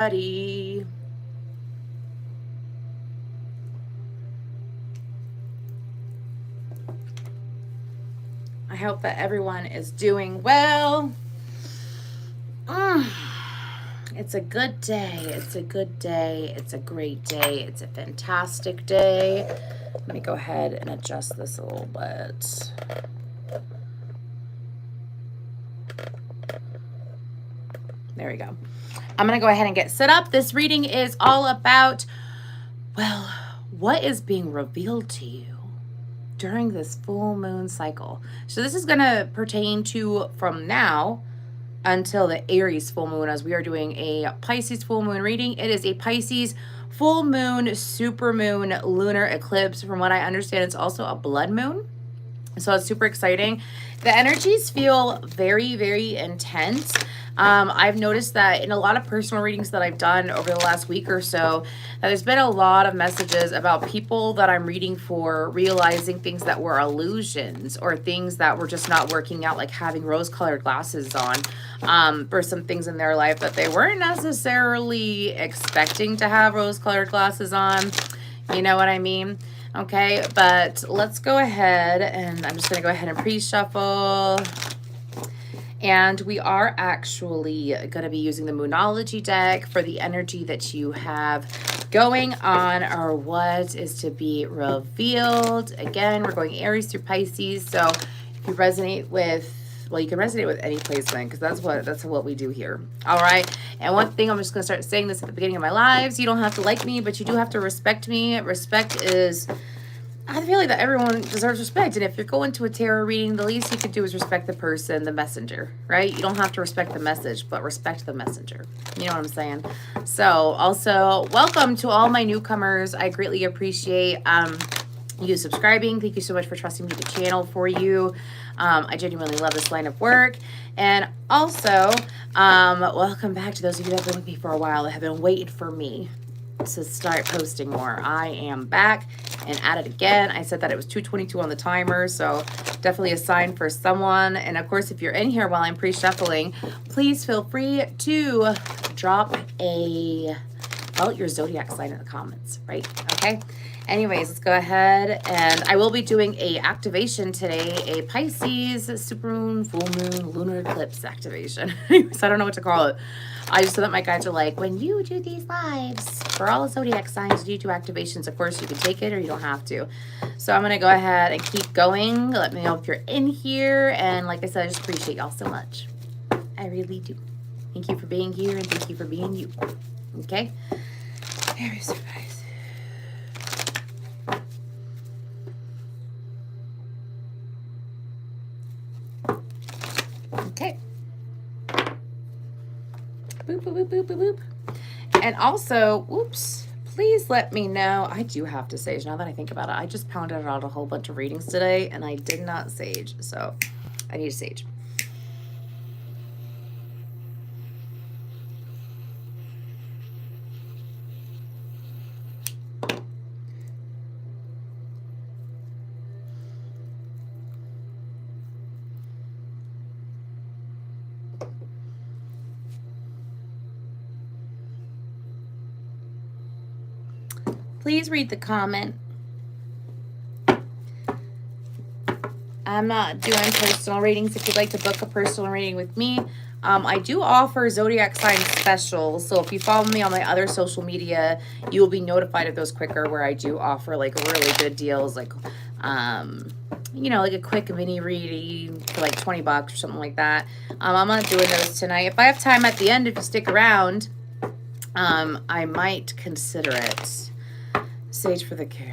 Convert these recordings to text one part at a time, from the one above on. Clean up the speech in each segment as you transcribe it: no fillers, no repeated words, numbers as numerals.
Buddy. I hope that everyone is doing well. It's a good day. It's a good day. It's a great day. It's a fantastic day. Let me go ahead and adjust this a little bit. There we go. I'm going to go ahead and get set up. This reading is all about, well, what is being revealed to you during this full moon cycle. So this is going to pertain to from now until the Aries full moon, as we are doing a Pisces full moon reading. It is a Pisces full moon, super moon, lunar eclipse. From what I understand, it's also a blood moon. So it's super exciting. The energies feel very, very intense. I've noticed that in a lot of personal readings that I've done over the last week or so, there's been a lot of messages about people that I'm reading for realizing things that were illusions or things that were just not working out, like having rose-colored glasses on for some things in their life that they weren't necessarily expecting to have rose-colored glasses on. You know what I mean? Okay, but let's go ahead and I'm just going to go ahead and pre-shuffle. And we are actually going to be using the Moonology deck for the energy that you have going on or what is to be revealed. Again, we're going Aries through Pisces. So if you resonate with, well, you can resonate with any placement because that's what we do here. All right. And one thing, I'm just going to start saying this at the beginning of my lives. You don't have to like me, but you do have to respect me. Respect is, I feel like that everyone deserves respect. And if you're going to a tarot reading, the least you could do is respect the person, the messenger, right? You don't have to respect the message, but respect the messenger. You know what I'm saying? So also, welcome to all my newcomers. I greatly appreciate you subscribing. Thank you so much for trusting me to channel for you. I genuinely love this line of work. And also, welcome back to those of you that have been with me for a while that have been waiting for me to start posting more. I am back and at it again. I said that it was 2:22 on the timer, so definitely a sign for someone. And of course, if you're in here while I'm pre-shuffling, please feel free to drop your zodiac sign in the comments, right? Okay. Anyways, let's go ahead, and I will be doing a activation today, a Pisces supermoon, full moon, lunar eclipse activation. So I don't know what to call it. I just know that my guides are like, when you do these lives for all the zodiac signs, you do activations. Of course, you can take it or you don't have to. So I'm going to go ahead and keep going. Let me know if you're in here. And like I said, I just appreciate y'all so much. I really do. Thank you for being here and thank you for being you. Okay? Very surprised. Okay. Boop, boop, boop, boop, boop, boop. And also, whoops, please let me know. I do have to sage now that I think about it. I just pounded out a whole bunch of readings today and I did not sage. So I need to sage. Please read the comment. I'm not doing personal readings. If you'd like to book a personal reading with me, I do offer zodiac sign specials. So if you follow me on my other social media, you will be notified of those quicker, where I do offer like really good deals, like you know, like a quick mini reading for like 20 bucks or something like that. I'm not doing those tonight. If I have time at the end, if you stick around, I might consider it. Sage for the care.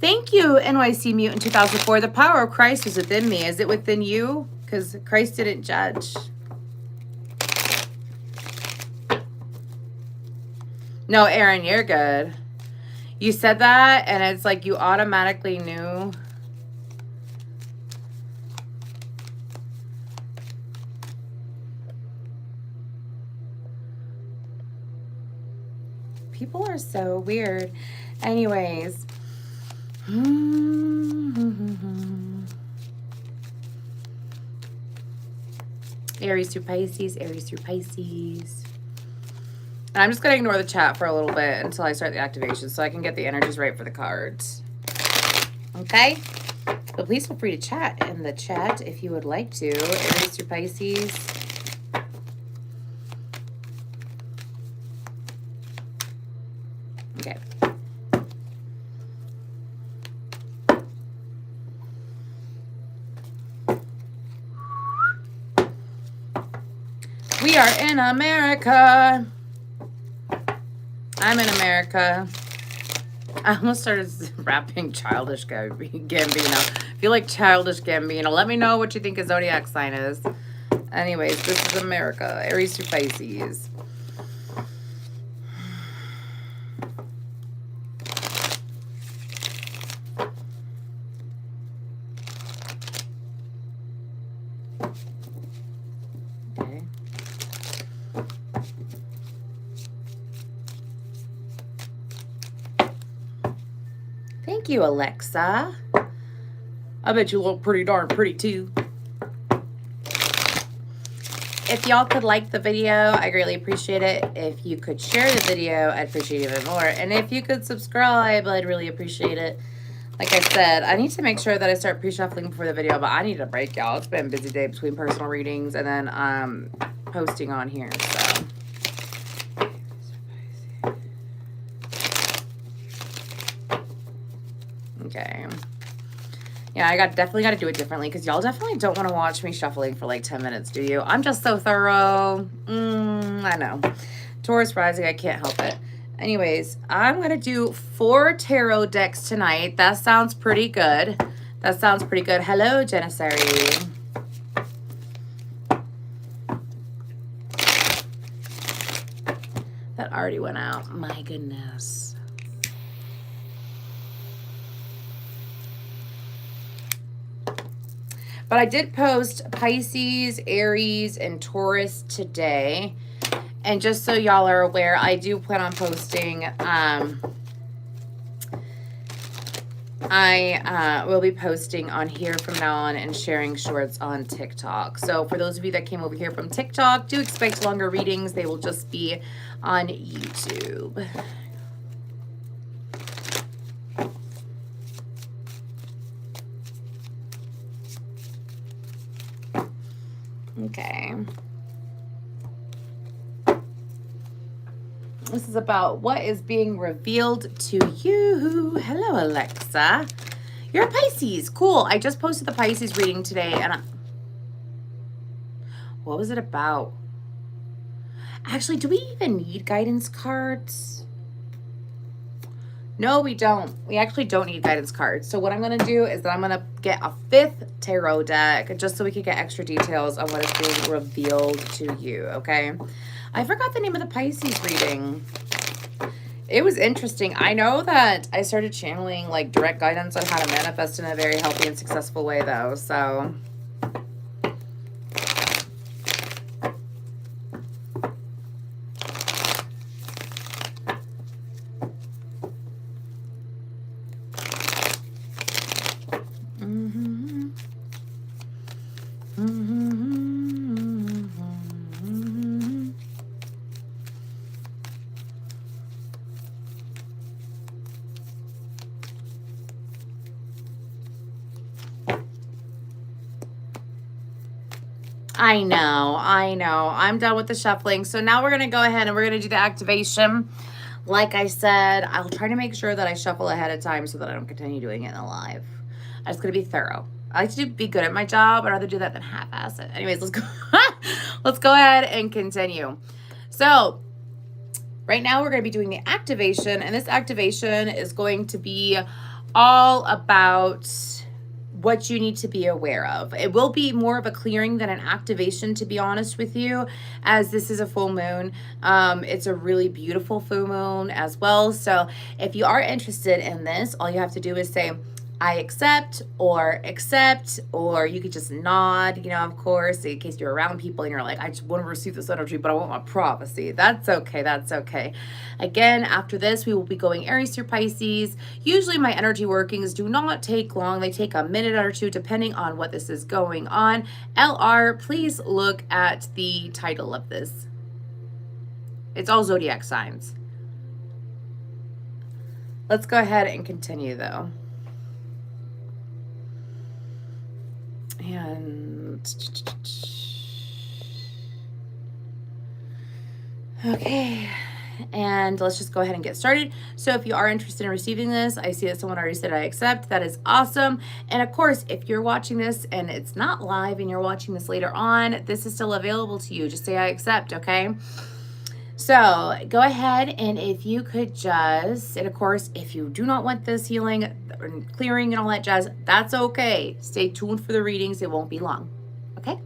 Thank you, NYC Mutant 2004. The power of Christ is within me. Is it within you? Because Christ didn't judge. No, Aaron, you're good. You said that, and it's like you automatically knew. People are so weird. Anyways. Aries through Pisces, Aries through Pisces. And I'm just going to ignore the chat for a little bit until I start the activation so I can get the energies right for the cards. Okay? But please feel free to chat in the chat if you would like to. Aries through Pisces. Okay. We are in America. I'm in America. I almost started rapping Childish Gambino. If you like Childish Gambino, let me know what you think a zodiac sign is. Anyways, this is America. Aries through Pisces. Thank you, Alexa. I bet you look pretty darn pretty too. If y'all could like the video, I greatly appreciate it. If you could share the video, I'd appreciate it even more. And if you could subscribe, I'd really appreciate it. Like I said, I need to make sure that I start pre-shuffling before the video, but I need a break, y'all. It's been a busy day between personal readings and then posting on here, so. Okay. Yeah, I definitely got to do it differently because y'all definitely don't want to watch me shuffling for like 10 minutes, do you? I'm just so thorough. I know. Taurus rising, I can't help it. Anyways, I'm going to do 4 tarot decks tonight. That sounds pretty good. That sounds pretty good. Hello, Janissary. That already went out. My goodness. But I did post Pisces, Aries, and Taurus today. And just so y'all are aware, I do plan on posting, I will be posting on here from now on and sharing shorts on TikTok. So for those of you that came over here from TikTok, do expect longer readings. They will just be on YouTube. Okay. This is about what is being revealed to you. Hello, Alexa. You're a Pisces. Cool. I just posted the Pisces reading today. And what was it about? Actually, do we even need guidance cards? No, we don't. We actually don't need guidance cards. So what I'm going to do is that I'm going to get a 5th tarot deck just so we can get extra details on what is being revealed to you, okay? I forgot the name of the Pisces reading. It was interesting. I know that I started channeling like direct guidance on how to manifest in a very healthy and successful way though, so... I know. I'm done with the shuffling. So now we're going to go ahead and we're going to do the activation. Like I said, I'll try to make sure that I shuffle ahead of time so that I don't continue doing it in the live. I'm just going to be thorough. I like to be good at my job. I'd rather do that than half-ass it. Anyways, let's go. Let's go ahead and continue. So right now we're going to be doing the activation, and this activation is going to be all about what you need to be aware of. It will be more of a clearing than an activation, to be honest with you, as this is a full moon. It's a really beautiful full moon as well. So if you are interested in this, all you have to do is say, I accept, or you could just nod, you know, of course, in case you're around people and you're like, I just want to receive this energy, but I want my prophecy. That's okay. That's okay. Again, after this, we will be going Aries through Pisces. Usually my energy workings do not take long. They take a minute or two, depending on what this is going on. LR, please look at the title of this. It's all zodiac signs. Let's go ahead and continue, though. And okay, and let's just go ahead and get started. So if you are interested in receiving this, I see that someone already said I accept. That is awesome. And of course, if you're watching this and it's not live and you're watching this later on, this is still available to you. Just say I accept, okay? So go ahead, and if you could just, and of course, if you do not want this healing and clearing and all that jazz, that's okay. Stay tuned for the readings. It won't be long. Okay?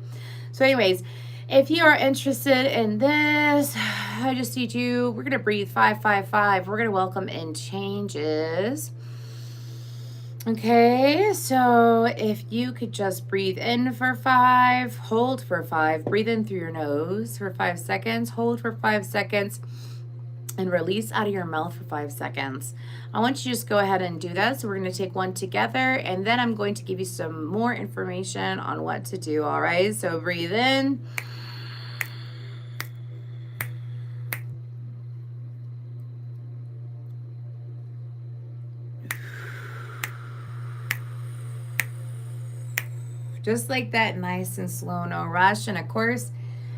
So anyways, if you are interested in this, I just need you, we're going to breathe 555. We're going to welcome in changes. Okay, so if you could just breathe in for 5, hold for 5, breathe in through your nose for 5 seconds, hold for 5 seconds, and release out of your mouth for 5 seconds. I want you to just go ahead and do that. So we're going to take one together, and then I'm going to give you some more information on what to do, all right? So breathe in. Just like that, nice and slow, no rush. And of course,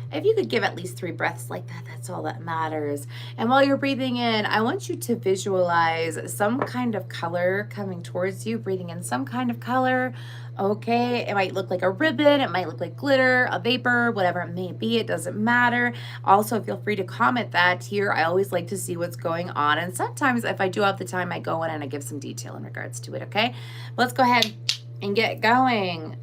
if you could give at least 3 breaths like that, that's all that matters. And while you're breathing in, I want you to visualize some kind of color coming towards you, breathing in some kind of color. Okay, it might look like a ribbon, it might look like glitter, a vapor, whatever it may be, it doesn't matter. Also, feel free to comment that here. I always like to see what's going on. And sometimes if I do have the time, I go in and I give some detail in regards to it, okay? Let's go ahead and get going.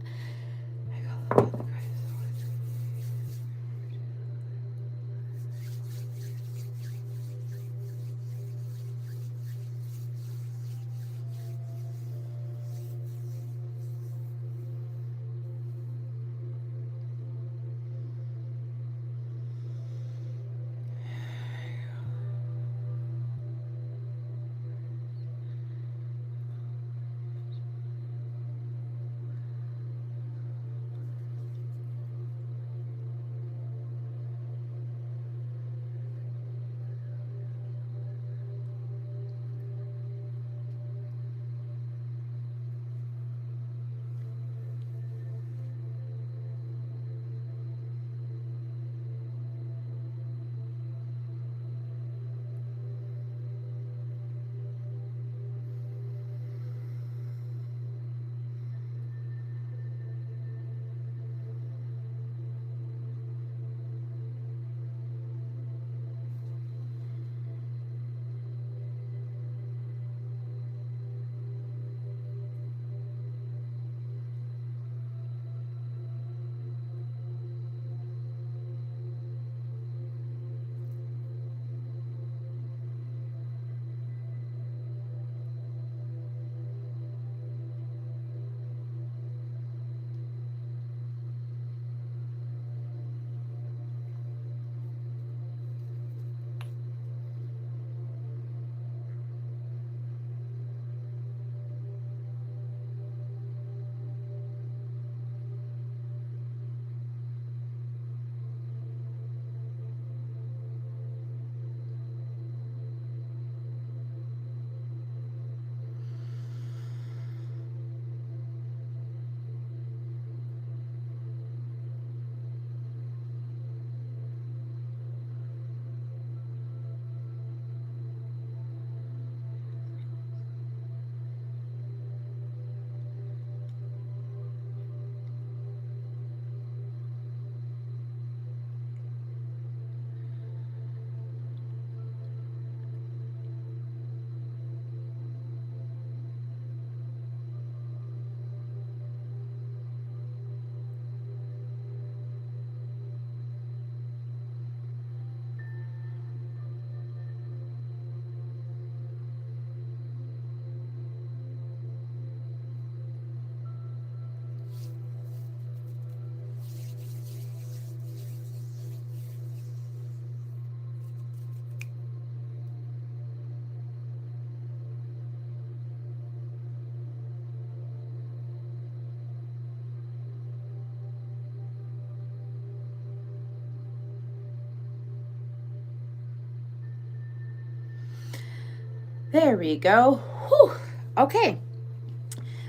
There we go. Whew. Okay.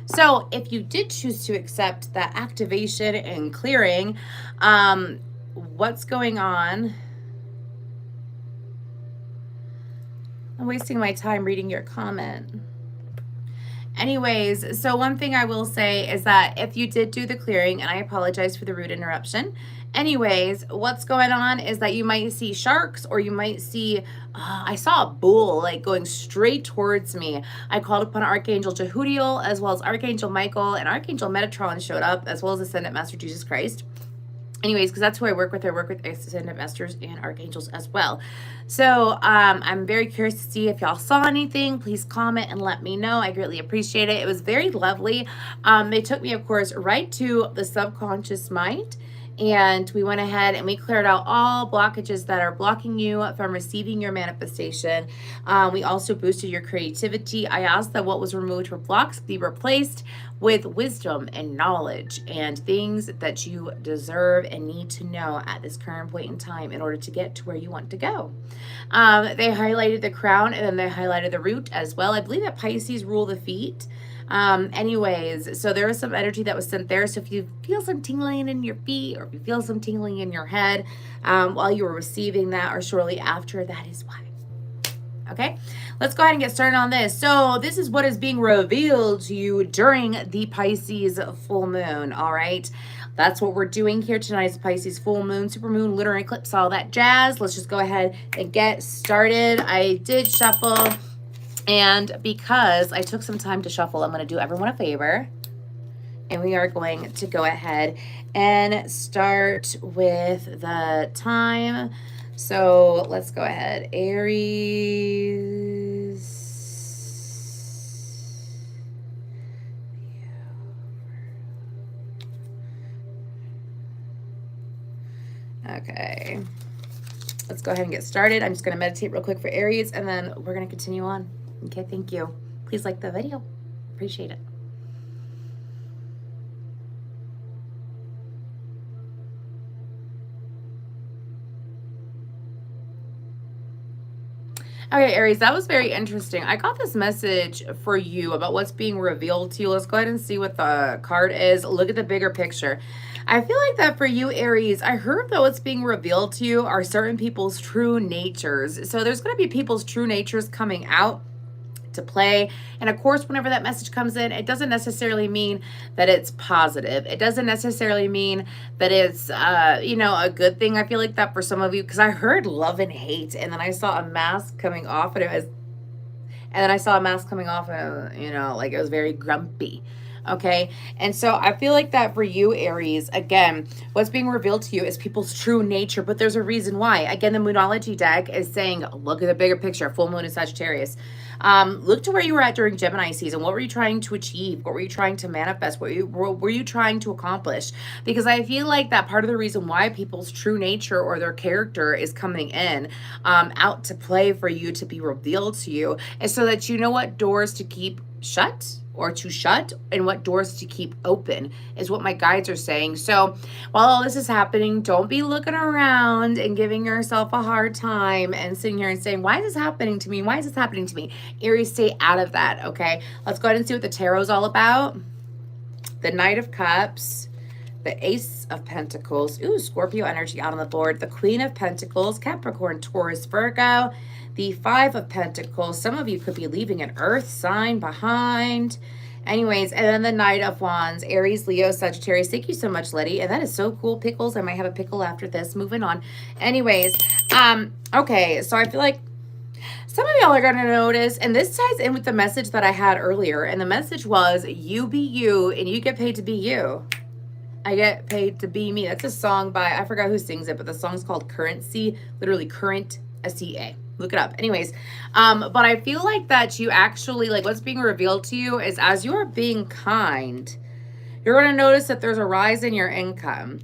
So if you did choose to accept that activation and clearing, what's going on? I'm wasting my time reading your comment. Anyways, so one thing I will say is that if you did do the clearing, and I apologize for the rude interruption. Anyways, what's going on is that you might see sharks, or you might see, I saw a bull like going straight towards me. I called upon Archangel Jehudiel, as well as Archangel Michael, and Archangel Metatron showed up, as well as Ascendant Master Jesus Christ. Anyways, because that's who I work with. I work with Ascendant Masters and Archangels as well. So I'm very curious to see if y'all saw anything. Please comment and let me know. I greatly appreciate it. It was very lovely. They took me, of course, right to the subconscious mind. And we went ahead and we cleared out all blockages that are blocking you from receiving your manifestation. We also boosted your creativity. I asked that what was removed for blocks be replaced with wisdom and knowledge and things that you deserve and need to know at this current point in time in order to get to where you want to go. They highlighted the crown, and then they highlighted the root as well. I believe that Pisces rule the feet. Anyways, so there was some energy that was sent there. So if you feel some tingling in your feet, or if you feel some tingling in your head while you were receiving that, or shortly after, that is why. Okay, let's go ahead and get started on this. So this is what is being revealed to you during the Pisces full moon. All right, that's what we're doing here tonight. Is Pisces full moon, super moon, lunar eclipse, all that jazz. Let's just go ahead and get started. I did shuffle, and because I took some time to shuffle, I'm going to do everyone a favor, and we are going to go ahead and start with the time. So let's go ahead. Aries. Okay. Let's go ahead and get started. I'm just going to meditate real quick for Aries, and then we're going to continue on. Okay, thank you. Please like the video. Appreciate it. Okay, Aries, that was very interesting. I got this message for you about what's being revealed to you. Let's go ahead and see what the card is. Look at the bigger picture. I feel like that for you, Aries, I heard that what's being revealed to you are certain people's true natures. So there's going to be people's true natures coming out to play. And of course, whenever that message comes in, it doesn't necessarily mean that it's positive. It doesn't necessarily mean that it's, you know, a good thing. I feel like that for some of you, because I heard love and hate, and then I saw a mask coming off, and I saw a mask coming off, and, you know, like it was very grumpy. Okay, and so I feel like that for you, Aries, again, what's being revealed to you is people's true nature, but there's a reason why. Again, the Moonology deck is saying, look at the bigger picture, full moon in Sagittarius. Look to where you were at during Gemini season. What were you trying to achieve? What were you trying to manifest? What were you trying to accomplish? Because I feel like that part of the reason why people's true nature or their character is coming in out to play for you to be revealed to you is so that you know what doors to keep shut or to shut and what doors to keep open is what my guides are saying. So while all this is happening, don't be looking around and giving yourself a hard time and sitting here and saying, why is this happening to me? Why is this happening to me? Aries, stay out of that, okay? Let's go ahead and see what the tarot is all about. The Knight of Cups, the Ace of Pentacles, ooh, Scorpio energy out on the board, the Queen of Pentacles, Capricorn, Taurus, Virgo, the Five of Pentacles. Some of you could be leaving an earth sign behind. Anyways, and then the Knight of Wands, Aries, Leo, Sagittarius. Thank you so much, Letty. And that is so cool. Pickles. I might have a pickle after this. Moving on. Anyways, okay, so I feel like some of y'all are going to notice, and this ties in with the message that I had earlier. And the message was, you be you, and you get paid to be you. I get paid to be me. That's a song by, I forgot who sings it, but the song's called Currency, literally current, S-E-A. Look it up. Anyways, but I feel like that you actually, like what's being revealed to you is as you are being kind, you're going to notice that there's a rise in your income.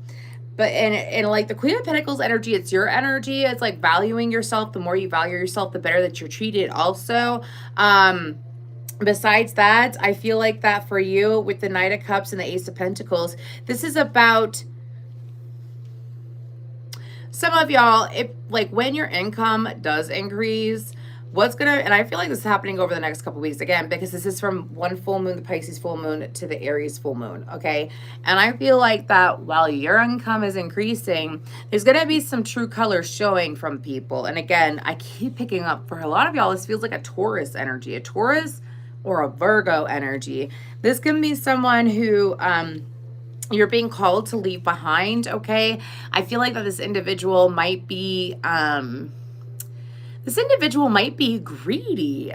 But in like the Queen of Pentacles energy, it's your energy. It's like valuing yourself. The more you value yourself, the better that you're treated also. Besides that, I feel like that for you with the Knight of Cups and the Ace of Pentacles, this is about some of y'all, if like when your income does increase, and I feel like this is happening over the next couple weeks again, because this is from one full moon, the Pisces full moon, to the Aries full moon, okay? And I feel like that while your income is increasing, there's going to be some true colors showing from people. And again, I keep picking up, for a lot of y'all, this feels like a Taurus energy, a Taurus or a Virgo energy. This can be someone who, you're being called to leave behind, okay? I feel like that this individual might be, greedy.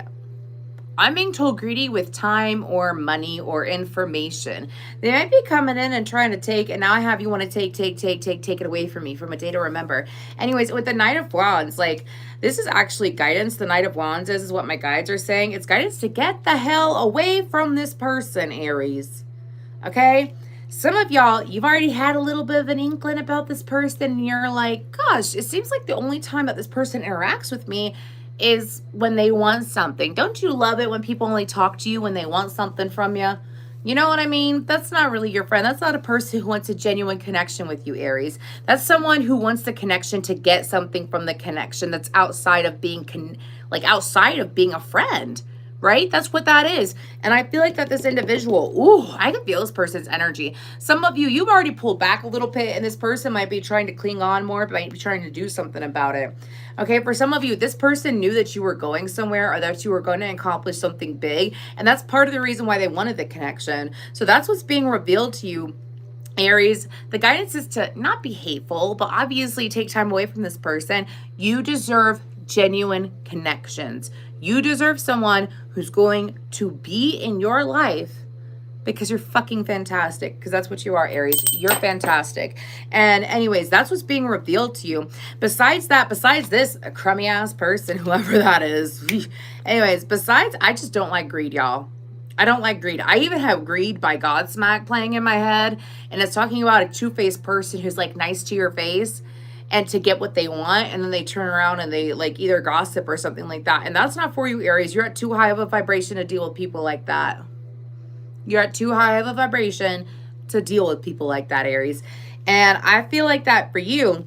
I'm being told greedy with time or money or information. They might be coming in and trying to take, and now I have you want to take it away from me, from a day to remember. Anyways, with the Knight of Wands, like, this is actually guidance. The Knight of Wands is what my guides are saying. It's guidance to get the hell away from this person, Aries. Okay? Some of y'all, you've already had a little bit of an inkling about this person, and you're like, gosh, it seems like the only time that this person interacts with me is when they want something. Don't you love it when people only talk to you when they want something from you? You know what I mean? That's not really your friend. That's not a person who wants a genuine connection with you, Aries. That's someone who wants the connection to get something from the connection that's outside of being outside of being a friend. Right? That's what that is. And I feel like that this individual, ooh, I can feel this person's energy. Some of you, you've already pulled back a little bit, and this person might be trying to cling on more, might be trying to do something about it. Okay, for some of you, this person knew that you were going somewhere, or that you were going to accomplish something big. And that's part of the reason why they wanted the connection. So that's what's being revealed to you, Aries. The guidance is to not be hateful, but obviously take time away from this person. You deserve genuine connections. You deserve someone who's going to be in your life because you're fucking fantastic. Because that's what you are, Aries. You're fantastic. And anyways, that's what's being revealed to you. Besides this crummy ass person, whoever that is. Anyways, I just don't like greed, y'all. I don't like greed. I even have Greed by Godsmack playing in my head. And it's talking about a two-faced person who's like nice to your face and to get what they want, and then they turn around and they like either gossip or something like that. And that's not for you, Aries. You're at too high of a vibration to deal with people like that. You're at too high of a vibration to deal with people like that, Aries. And I feel like that for you,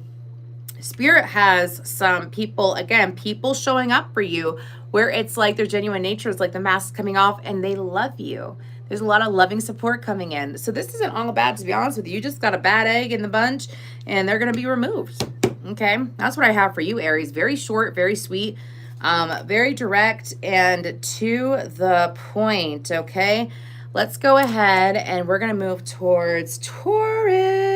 Spirit has some people, again, people showing up for you where it's like their genuine nature is like the mask coming off and they love you. There's a lot of loving support coming in. So this isn't all bad, to be honest with you. You just got a bad egg in the bunch and they're going to be removed. Okay. That's what I have for you, Aries. Very short, very sweet, very direct and to the point. Okay. Let's go ahead and we're going to move towards Taurus.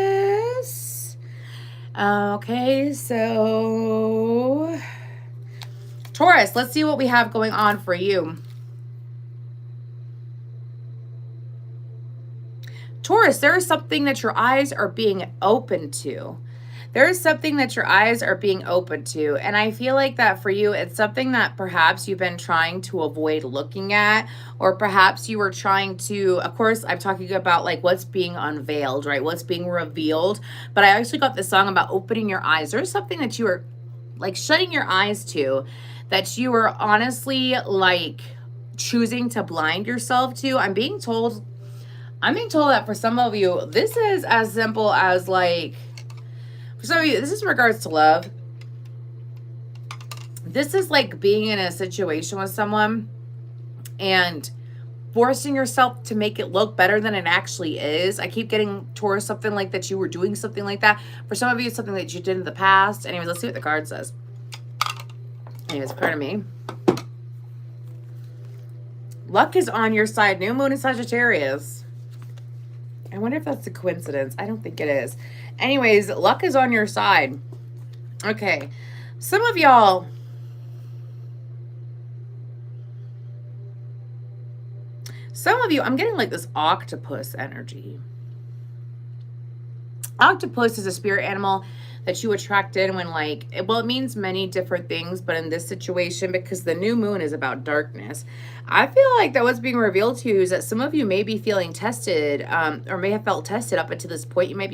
Okay. So Taurus, let's see what we have going on for you. Taurus, there is something that your eyes are being open to. There is something that your eyes are being open to. And I feel like that for you, it's something that perhaps you've been trying to avoid looking at, or perhaps you were trying to, of course, I'm talking about like what's being unveiled, right? What's being revealed. But I actually got this song about opening your eyes. There's something that you are like shutting your eyes to, that you were honestly like choosing to blind yourself to. I'm being told that for some of you, this is as simple as like, for some of you, this is in regards to love. This is like being in a situation with someone and forcing yourself to make it look better than it actually is. I keep getting Taurus something like that you were doing something like that. For some of you, it's something that you did in the past. Anyways, let's see what the card says. Anyways, pardon me. Luck is on your side. New moon in Sagittarius. I wonder if that's a coincidence. I don't think it is. Anyways, luck is on your side. Okay. Some of y'all, I'm getting like this octopus energy. Octopus is a spirit animal that you attracted when like, well, it means many different things, but in this situation, because the new moon is about darkness, I feel like that what's being revealed to you is that some of you may be feeling tested, or may have felt tested up until this point. You might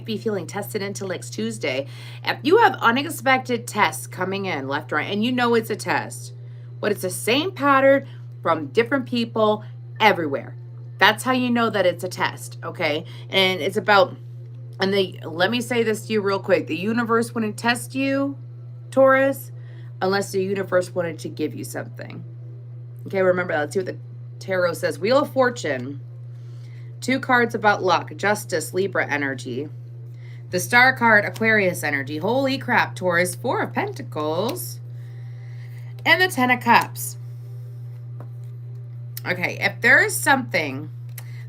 be feeling tested until next Tuesday. If you have unexpected tests coming in left, right, and you know it's a test, but it's the same pattern from different people everywhere. That's how you know that it's a test, okay? And it's about, and let me say this to you real quick. The universe wouldn't test you, Taurus, unless the universe wanted to give you something. Okay, remember that. Let's see what the tarot says. Wheel of Fortune. 2 cards about luck. Justice, Libra energy. The Star card, Aquarius energy. Holy crap, Taurus. 4 of Pentacles. And the 10 of Cups. Okay, if there is something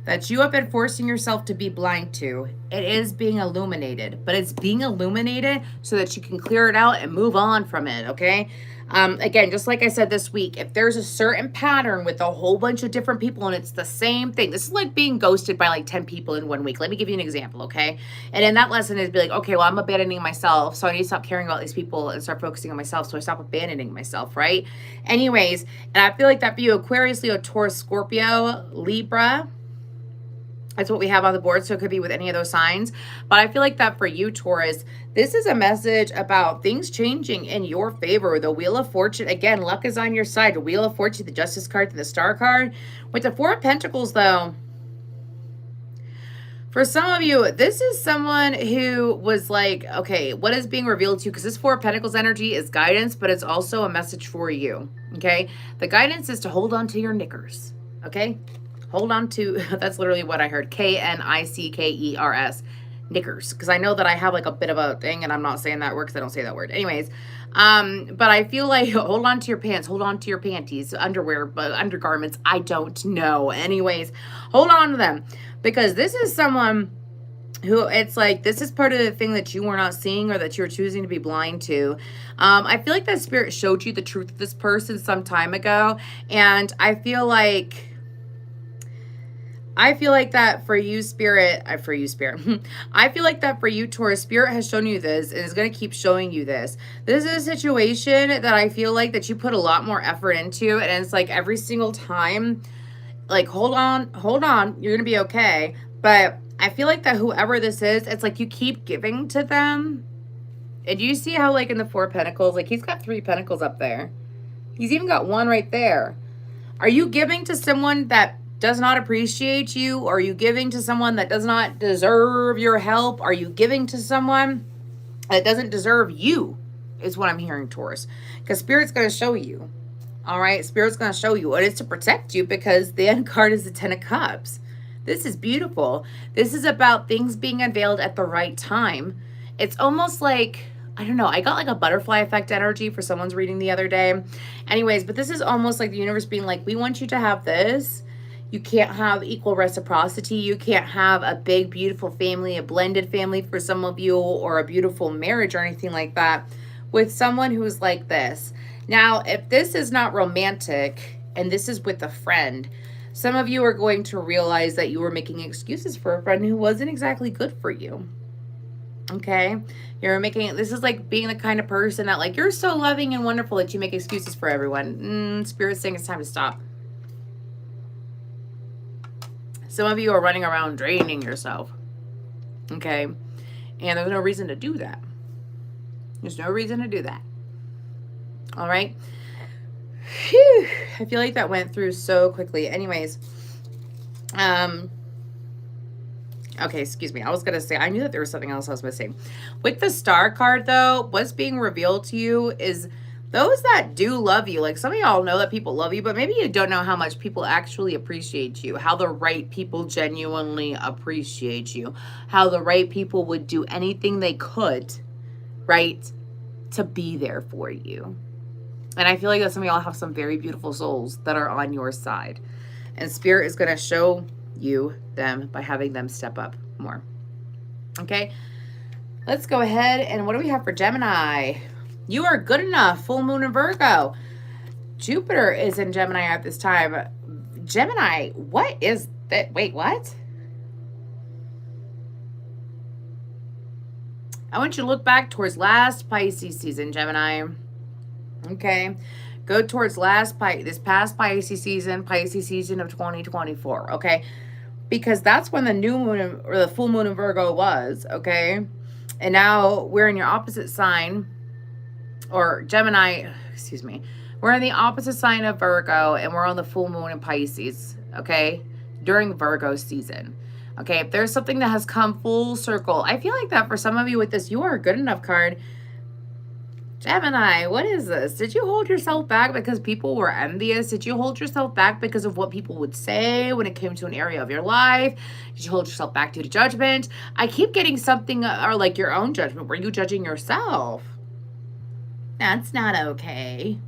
that you have been forcing yourself to be blind to, it is being illuminated. But it's being illuminated so that you can clear it out and move on from it, okay? Again, just like I said this week, if there's a certain pattern with a whole bunch of different people and it's the same thing, this is like being ghosted by like 10 people in 1 week. Let me give you an example, okay? And in that lesson is be like, okay, well, I'm abandoning myself, so I need to stop caring about these people and start focusing on myself, so I stop abandoning myself, right? Anyways, and I feel like that for you, Aquarius, Leo, Taurus, Scorpio, Libra, that's what we have on the board, so it could be with any of those signs. But I feel like that for you, Taurus, this is a message about things changing in your favor. The Wheel of Fortune, again, luck is on your side. The Wheel of Fortune, the Justice card, the Star card. With the 4 of Pentacles, though, for some of you, this is someone who was like, okay, what is being revealed to you? Because this 4 of Pentacles energy is guidance, but it's also a message for you, okay? The guidance is to hold on to your knickers, okay? Hold on to, that's literally what I heard, Knickers. Knickers, because I know that I have like a bit of a thing, and I'm not saying that word because I don't say that word. Anyways, but I feel like hold on to your pants, hold on to your panties, underwear, undergarments, I don't know. Anyways, hold on to them, because this is someone who it's like, this is part of the thing that you were not seeing or that you're choosing to be blind to. I feel like that spirit showed you the truth of this person some time ago, and I feel like that for you, Spirit, I feel like that for you, Taurus, Spirit has shown you this and is going to keep showing you this. This is a situation that I feel like that you put a lot more effort into, and it's like every single time, like, hold on, you're going to be okay. But I feel like that whoever this is, it's like you keep giving to them. And you see how, like, in the 4 of Pentacles, like, he's got 3 Pentacles up there. He's even got 1 right there. Are you giving to someone that does not appreciate you? Are you giving to someone that does not deserve your help? Are you giving to someone that doesn't deserve you? Is what I'm hearing, Taurus. Because Spirit's going to show you. All right? Spirit's going to show you. And it's to protect you, because the end card is the 10 of Cups. This is beautiful. This is about things being unveiled at the right time. It's almost like, I don't know, I got like a butterfly effect energy for someone's reading the other day. Anyways, but this is almost like the universe being like, we want you to have this. You can't have equal reciprocity. You can't have a big, beautiful family, a blended family for some of you, or a beautiful marriage or anything like that with someone who's like this. Now, if this is not romantic and this is with a friend, some of you are going to realize that you were making excuses for a friend who wasn't exactly good for you. Okay? You're making, this is like being the kind of person that, like, you're so loving and wonderful that you make excuses for everyone. Spirit's saying it's time to stop. Some of you are running around draining yourself, okay? And there's no reason to do that. There's no reason to do that. All right? Whew. I feel like that went through so quickly. Anyways, okay, excuse me. I was going to say, I knew that there was something else I was missing. With the Star card, though, what's being revealed to you is those that do love you, like some of y'all know that people love you, but maybe you don't know how much people actually appreciate you, how the right people genuinely appreciate you, how the right people would do anything they could, right, to be there for you. And I feel like that some of y'all have some very beautiful souls that are on your side. And Spirit is going to show you them by having them step up more. Okay, let's go ahead. And what do we have for Gemini? You are good enough. Full moon in Virgo. Jupiter is in Gemini at this time. Gemini, what is that? Wait, what? I want you to look back towards last Pisces season, Gemini. Okay. Go towards this past Pisces season of 2024. Okay. Because that's when the new moon or the full moon in Virgo was. Okay. And now we're in your opposite sign. Or Gemini, excuse me, we're in the opposite sign of Virgo, and we're on the full moon in Pisces, okay, during Virgo season. Okay, if there's something that has come full circle, I feel like that for some of you with this, you are a good enough card. Gemini, what is this? Did you hold yourself back because people were envious? Did you hold yourself back because of what people would say when it came to an area of your life? Did you hold yourself back due to judgment? I keep getting something, or like your own judgment. Were you judging yourself? That's not okay.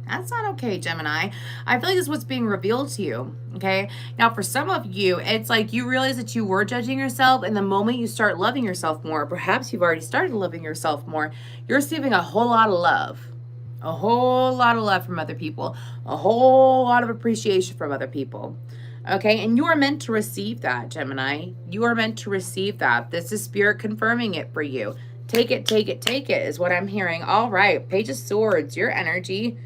That's not okay, Gemini. I feel like this is what's being revealed to you, okay? Now, for some of you, it's like you realize that you were judging yourself, and the moment you start loving yourself more, perhaps you've already started loving yourself more, you're receiving a whole lot of love. A whole lot of love from other people. A whole lot of appreciation from other people. Okay, and you are meant to receive that, Gemini. You are meant to receive that. This is Spirit confirming it for you. Take it, take it, take it is what I'm hearing. All right, Page of Swords, your energy.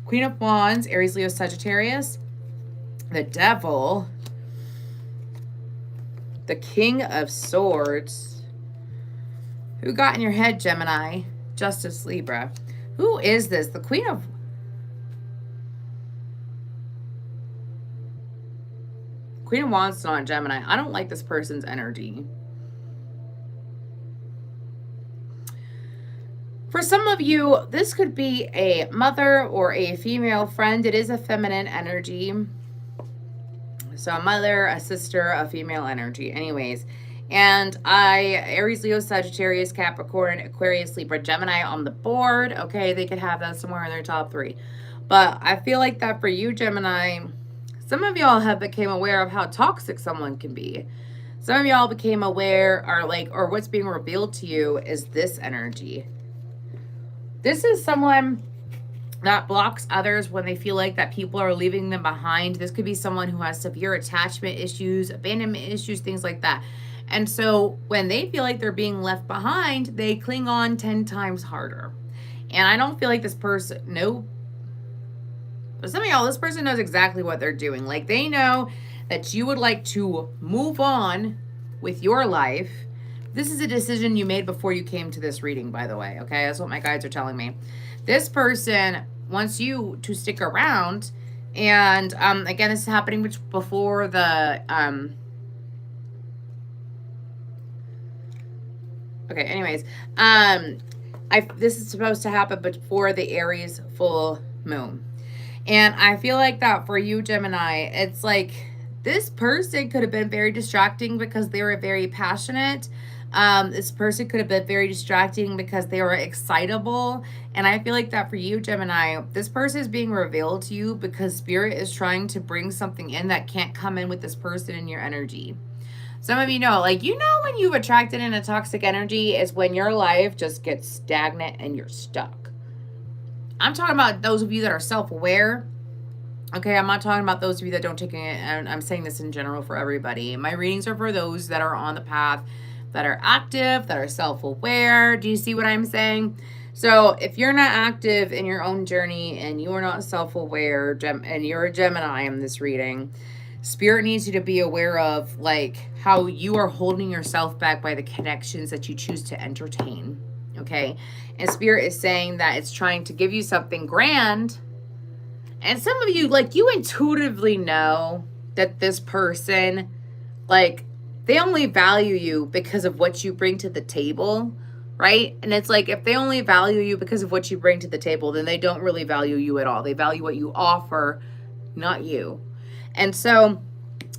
Queen of Wands, Aries, Leo, Sagittarius. The Devil. The King of Swords. Who got in your head, Gemini? Justice, Libra. Who is this? The Queen of... Queen of Wands is not Gemini. I don't like this person's energy. For some of you, this could be a mother or a female friend. It is a feminine energy. So a mother, a sister, a female energy. Anyways, and Aries, Leo, Sagittarius, Capricorn, Aquarius, Libra, Gemini on the board. Okay, they could have that somewhere in their top 3. But I feel like that for you, Gemini, some of y'all have became aware of how toxic someone can be. Some of y'all became aware, or what's being revealed to you is this energy. This is someone that blocks others when they feel like that people are leaving them behind. This could be someone who has severe attachment issues, abandonment issues, things like that. And so when they feel like they're being left behind, they cling on 10 times harder. And I don't feel like this person, no. But some of y'all, this person knows exactly what they're doing. Like they know that you would like to move on with your life. This is a decision you made before you came to this reading, by the way, okay? That's what my guides are telling me. This person wants you to stick around, and again, this is happening before the... Okay, anyways, this is supposed to happen before the Aries full moon. And I feel like that for you, Gemini, it's like this person could have been very distracting because they were very passionate. This person could have been very distracting because they were excitable. And I feel like that for you, Gemini, this person is being revealed to you because Spirit is trying to bring something in that can't come in with this person in your energy. Some of you know, like, you know, when you've attracted in a toxic energy is when your life just gets stagnant and you're stuck. I'm talking about those of you that are self-aware. Okay, I'm not talking about those of you that don't take it, and I'm saying this in general for everybody. My readings are for those that are on the path, that are active, that are self-aware. Do you see what I'm saying? So if you're not active in your own journey and you are not self-aware, and you're a Gemini in this reading, Spirit needs you to be aware of like how you are holding yourself back by the connections that you choose to entertain. Okay, and Spirit is saying that it's trying to give you something grand. And some of you, like, you intuitively know that this person, like, they only value you because of what you bring to the table, right? And it's like, if they only value you because of what you bring to the table, then they don't really value you at all. They value what you offer, not you. And so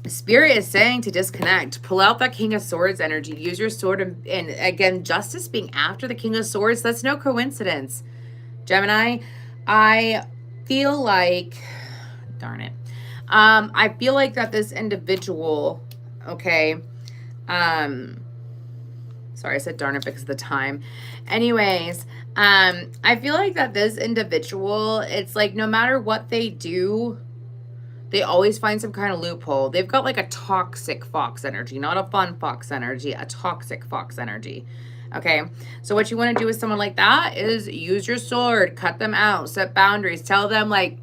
Spirit is saying to disconnect. Pull out that King of Swords energy. Use your sword. And again, justice being after the King of Swords, that's no coincidence. Gemini, I feel like, darn it. I feel like that this individual, okay, sorry, I said darn it because of the time. Anyways, I feel like that this individual, it's like no matter what they do, they always find some kind of loophole. They've got like a toxic fox energy, not a fun fox energy, a toxic fox energy. Okay, so what you want to do with someone like that is use your sword, cut them out, set boundaries, tell them like,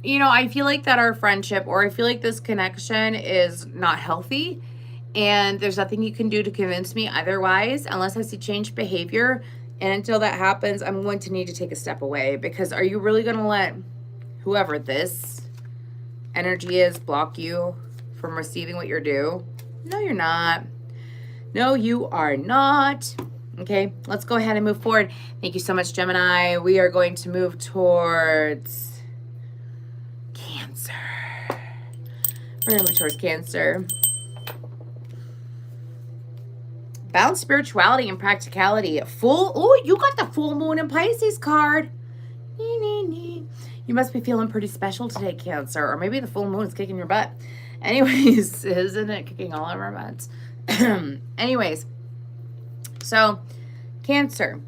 you know, I feel like that our friendship, or I feel like this connection is not healthy, and there's nothing you can do to convince me otherwise unless I see changed behavior. And until that happens, I'm going to need to take a step away, because are you really going to let whoever this energy is block you from receiving what you're due? No, you're not. No, you are not. Okay, let's go ahead and move forward. Thank you so much, Gemini. We are going to move towards Cancer. We're going to move towards Cancer. Balance, spirituality, and practicality. Oh, you got the full moon in Pisces card. You must be feeling pretty special today, Cancer. Or maybe the full moon is kicking your butt. Anyways, isn't it kicking all of our butts? Anyways, so Cancer.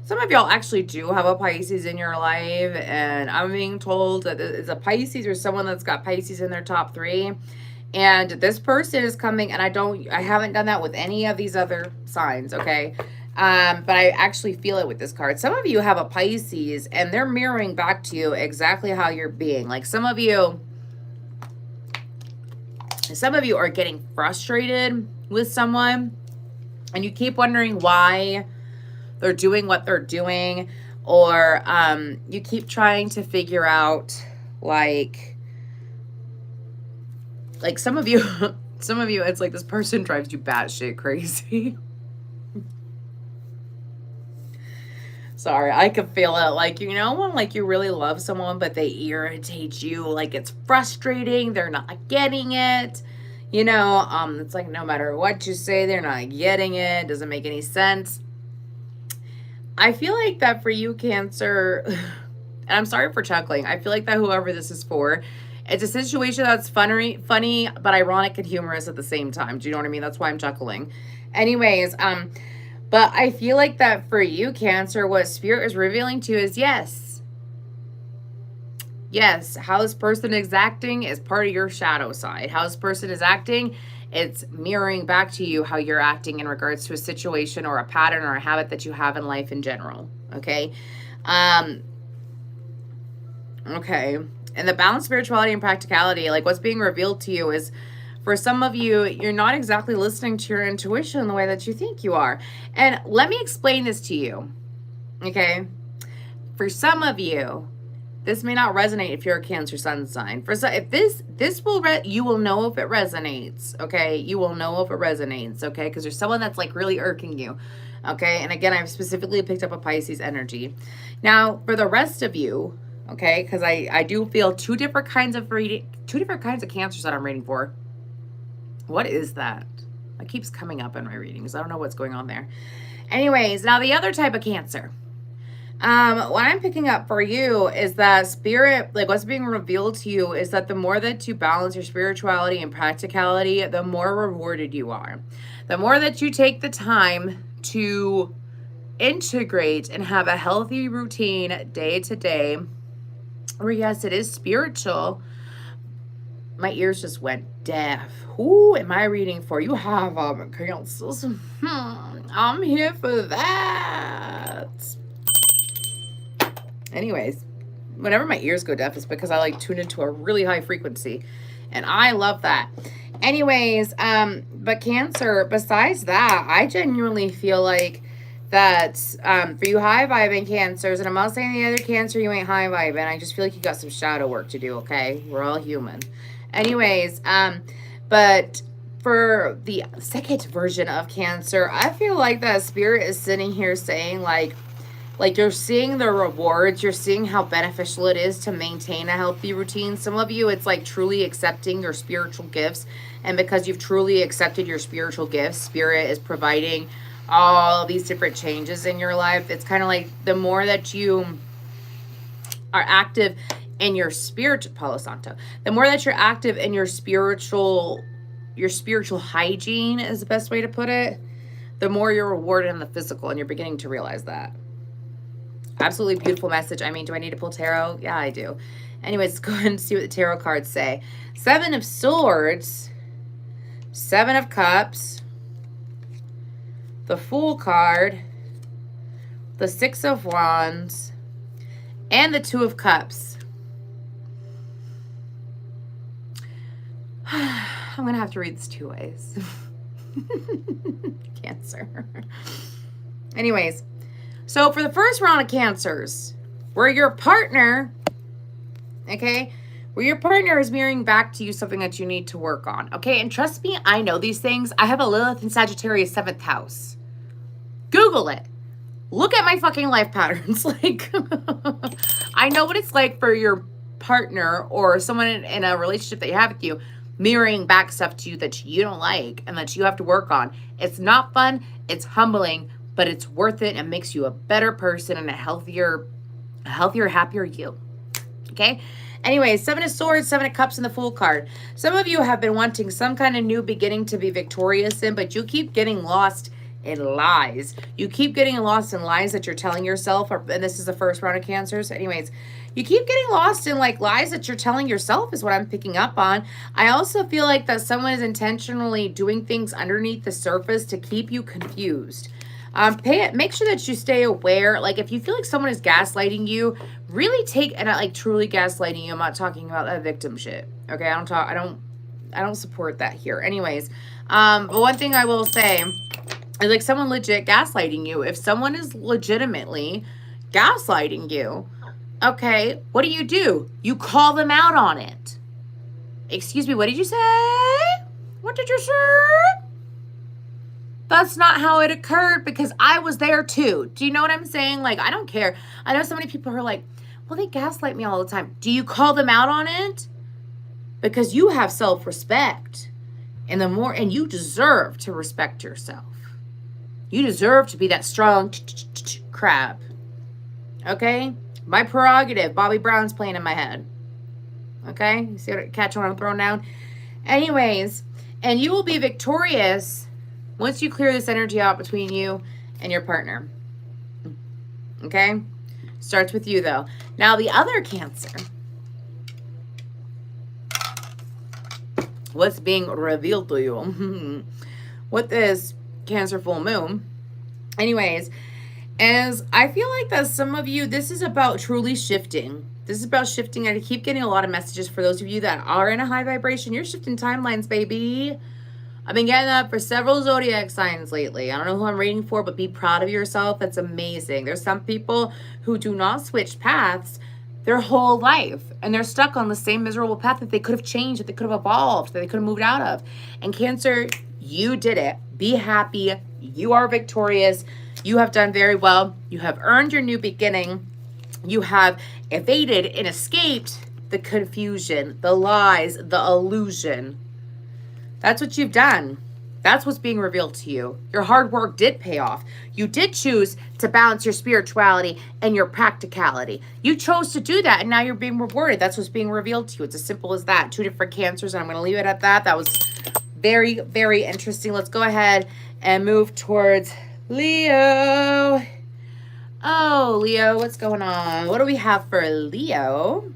Some of y'all actually do have a Pisces in your life, and I'm being told that it's a Pisces or someone that's got Pisces in their top 3. And this person is coming, and I haven't done that with any of these other signs, okay? But I actually feel it with this card. Some of you have a Pisces, and they're mirroring back to you exactly how you're being. Like some of you are getting frustrated with someone, and you keep wondering why they're doing what they're doing, or you keep trying to figure out like some of you, it's like this person drives you batshit crazy. Sorry, I could feel it. Like, you know, when like you really love someone, but they irritate you, like it's frustrating, they're not getting it. You know, it's like no matter what you say, they're not getting it. Doesn't make any sense. I feel like that for you, Cancer, and I'm sorry for chuckling. I feel like that whoever this is for, it's a situation that's funny, but ironic and humorous at the same time. Do you know what I mean? That's why I'm chuckling. Anyways, but I feel like that for you, Cancer, what Spirit is revealing to you is yes. Yes, how this person is acting is part of your shadow side. How this person is acting, it's mirroring back to you how you're acting in regards to a situation or a pattern or a habit that you have in life in general. Okay. Okay. And the balance, spirituality, and practicality, like what's being revealed to you is, for some of you, you're not exactly listening to your intuition the way that you think you are. And let me explain this to you. Okay. For some of you, this may not resonate if you're a Cancer sun sign. For some, if this will you will know if it resonates, okay? You will know if it resonates, okay? Because there's someone that's like really irking you, okay? And again, I've specifically picked up a Pisces energy. Now, for the rest of you, okay, because I do feel two different kinds of Cancers that I'm reading for. What is that? It keeps coming up in my readings. I don't know what's going on there. Anyways, now the other type of Cancer. What I'm picking up for you is that Spirit, like what's being revealed to you is that the more that you balance your spirituality and practicality, the more rewarded you are. The more that you take the time to integrate and have a healthy routine day to day, or yes, it is spiritual. My ears just went deaf. Who am I reading for? You have Cancers. I'm here for that. Anyways, whenever my ears go deaf, it's because I like tune into a really high frequency, and I love that. Anyways, but Cancer, besides that, I genuinely feel like that for you high vibing Cancers, and I'm not saying the other Cancer you ain't high vibing, I just feel like you got some shadow work to do, okay? We're all human. Anyways, but for the second version of Cancer, I feel like that Spirit is sitting here saying like you're seeing the rewards, you're seeing how beneficial it is to maintain a healthy routine. Some of you, it's like truly accepting your spiritual gifts. And because you've truly accepted your spiritual gifts, Spirit is providing all these different changes in your life. It's kind of like the more that you are active in your spirit, Palo Santo, the more that you're active in your spiritual hygiene is the best way to put it, the more you're rewarded in the physical, and you're beginning to realize that. Absolutely beautiful message. I mean, do I need to pull tarot? Yeah, I do. Anyways, let's go ahead and see what the tarot cards say. 7 of Swords, 7 of Cups, the Fool card, the 6 of Wands, and the 2 of Cups. I'm going to have to read this 2 ways. Cancer. Anyways. So for the first round of Cancers, where your partner, okay, where your partner is mirroring back to you something that you need to work on. Okay, and trust me, I know these things. I have a Lilith in Sagittarius 7th house. Google it. Look at my fucking life patterns. Like, I know what it's like for your partner or someone in a relationship that you have with you mirroring back stuff to you that you don't like and that you have to work on. It's not fun. It's humbling, but it's worth it and makes you a better person and a healthier, happier you. Okay? Anyway, 7 of Swords, 7 of Cups, and the Fool card. Some of you have been wanting some kind of new beginning to be victorious in, but you keep getting lost in lies. You keep getting lost in lies that you're telling yourself, and this is the first round of Cancers. Anyways, you keep getting lost in like lies that you're telling yourself is what I'm picking up on. I also feel like that someone is intentionally doing things underneath the surface to keep you confused. Make sure that you stay aware. Like if you feel like someone is gaslighting you, really take, and like truly gaslighting you. I'm not talking about that victim shit. Okay, I don't support that here. Anyways, but one thing I will say is like someone legit gaslighting you. If someone is legitimately gaslighting you, okay, what do? You call them out on it. Excuse me, what did you say? What did you say? That's not how it occurred because I was there too. Do you know what I'm saying? Like, I don't care. I know so many people who are like, well, they gaslight me all the time. Do you call them out on it? Because you have self-respect. And you deserve to respect yourself. You deserve to be that strong crab. Okay? My prerogative. Bobby Brown's playing in my head. Okay? You see what catch what I'm throwing down? Anyways, and you will be victorious once you clear this energy out between you and your partner. Okay? Starts with you, though. Now, the other Cancer. What's being revealed to you? With this Cancer full moon. Anyways, as I feel like that some of you, this is about truly shifting. This is about shifting. I keep getting a lot of messages for those of you that are in a high vibration. You're shifting timelines, baby. I've been getting that for several Zodiac signs lately. I don't know who I'm reading for, but be proud of yourself. That's amazing. There's some people who do not switch paths their whole life, and they're stuck on the same miserable path that they could have changed, that they could have evolved, that they could have moved out of. And Cancer, you did it. Be happy. You are victorious. You have done very well. You have earned your new beginning. You have evaded and escaped the confusion, the lies, the illusion. That's what you've done. That's what's being revealed to you. Your hard work did pay off. You did choose to balance your spirituality and your practicality. You chose to do that, and now you're being rewarded. That's what's being revealed to you. It's as simple as that. 2 different Cancers, and I'm going to leave it at that. That was very, very interesting. Let's go ahead and move towards Leo. Oh, Leo, what's going on? What do we have for Leo?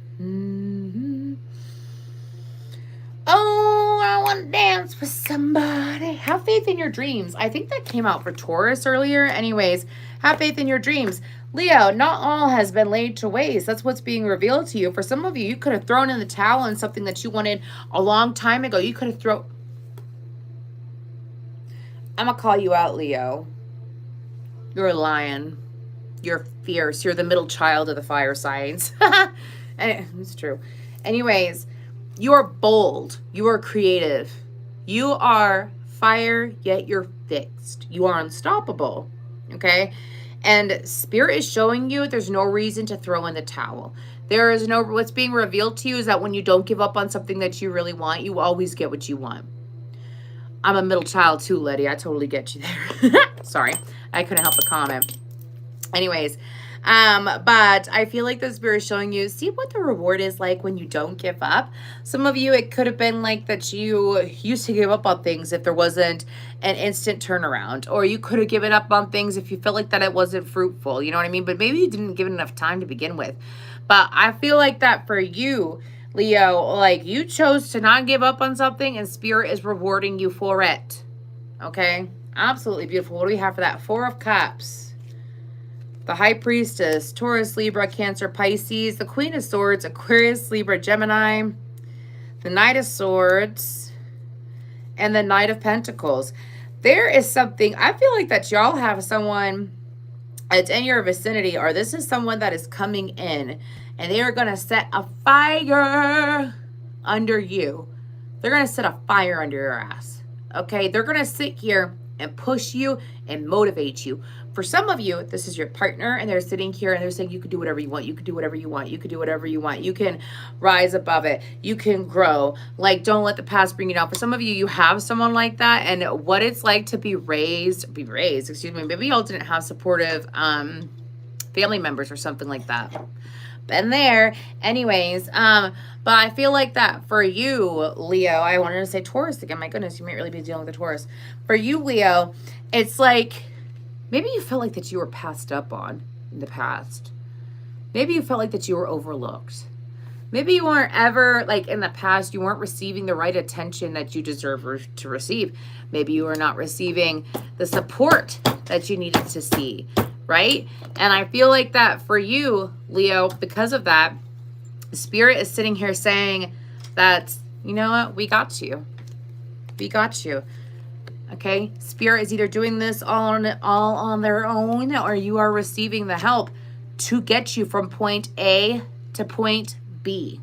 Oh, I want to dance with somebody. Have faith in your dreams. I think that came out for Taurus earlier. Anyways, have faith in your dreams. Leo, not all has been laid to waste. That's what's being revealed to you. For some of you, you could have thrown in the towel on something that you wanted a long time ago. You could have thrown... I'm going to call you out, Leo. You're a lion. You're fierce. You're the middle child of the fire signs. It's true. Anyways... You are bold. You are creative. You are fire, yet you're fixed. You are unstoppable. Okay? And Spirit is showing you there's no reason to throw in the towel. There is no, what's being revealed to you is that when you don't give up on something that you really want, you always get what you want. I'm a middle child too, Letty. I totally get you there. Sorry. I couldn't help but comment. Anyways, but I feel like the Spirit is showing you, see what the reward is like when you don't give up. Some of you, it could have been like that you used to give up on things if there wasn't an instant turnaround, or you could have given up on things if you felt like that it wasn't fruitful, you know what I mean? But maybe you didn't give it enough time to begin with. But I feel like that for you, Leo, like you chose to not give up on something and Spirit is rewarding you for it. Okay? Absolutely beautiful. What do we have for that? 4 of Cups. The High Priestess, Taurus, Libra, Cancer, Pisces, the Queen of Swords, Aquarius, Libra, Gemini, the Knight of Swords, and the Knight of Pentacles. There is something, I feel like that y'all have someone that's in your vicinity, or this is someone that is coming in and they are going to set a fire under you. They're going to set a fire under your ass. Okay? They're going to sit here and push you and motivate you. For some of you, this is your partner, and they're sitting here and they're saying, you can do whatever you want. You can do whatever you want. You can do whatever you want. You can rise above it. You can grow. Like, don't let the past bring you down. For some of you, you have someone like that, and what it's like to be raised, excuse me, maybe y'all didn't have supportive family members or something like that. Been there. Anyways, but I feel like that for you, Leo, I wanted to say Taurus again. My goodness, you might really be dealing with a Taurus. For you, Leo, it's like, maybe you felt like that you were passed up on in the past. Maybe you felt like that you were overlooked. Maybe you weren't ever, like in the past, you weren't receiving the right attention that you deserve to receive. Maybe you were not receiving the support that you needed to see, right? And I feel like that for you, Leo, because of that, Spirit is sitting here saying that, you know what, we got you. We got you. Okay? Spirit is either doing this all on their own, or you are receiving the help to get you from point A to point B,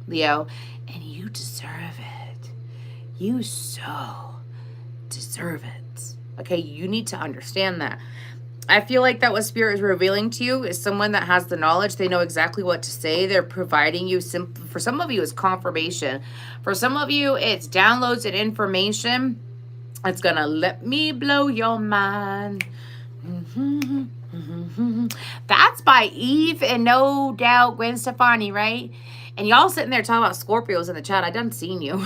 Leo. And you deserve it. You so deserve it. Okay? You need to understand that. I feel like that what Spirit is revealing to you is someone that has the knowledge. They know exactly what to say. They're providing you, for some of you, it's confirmation. For some of you, it's downloads and information. It's going to let me blow your mind. That's by Eve and no doubt Gwen Stefani, right? And y'all sitting there talking about Scorpios in the chat. I done seen you.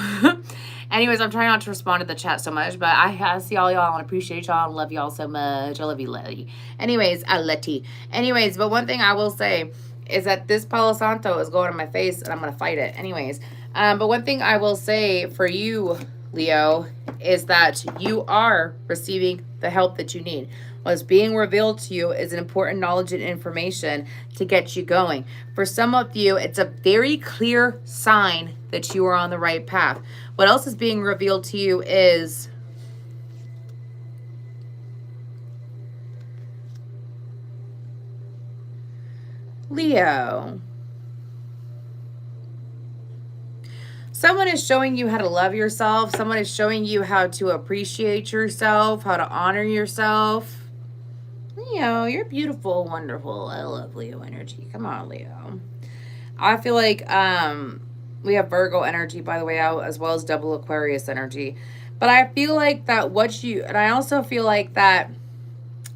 Anyways, I'm trying not to respond to the chat so much, but I see all y'all and appreciate y'all and love y'all so much. I love you, Letty. Anyways, Letty. Anyways, but one thing I will say is that this Palo Santo is going in my face and I'm going to fight it. Anyways, but one thing I will say for you, Leo, is that you are receiving the help that you need. What's being revealed to you is an important knowledge and information to get you going. For some of you, it's a very clear sign that you are on the right path. What else is being revealed to you is Leo. Someone is showing you how to love yourself. Someone is showing you how to appreciate yourself, how to honor yourself. Leo, you're beautiful, wonderful. I love Leo energy. Come on, Leo. I feel like we have Virgo energy, by the way, out, as well as double Aquarius energy. But I feel like that and I also feel like that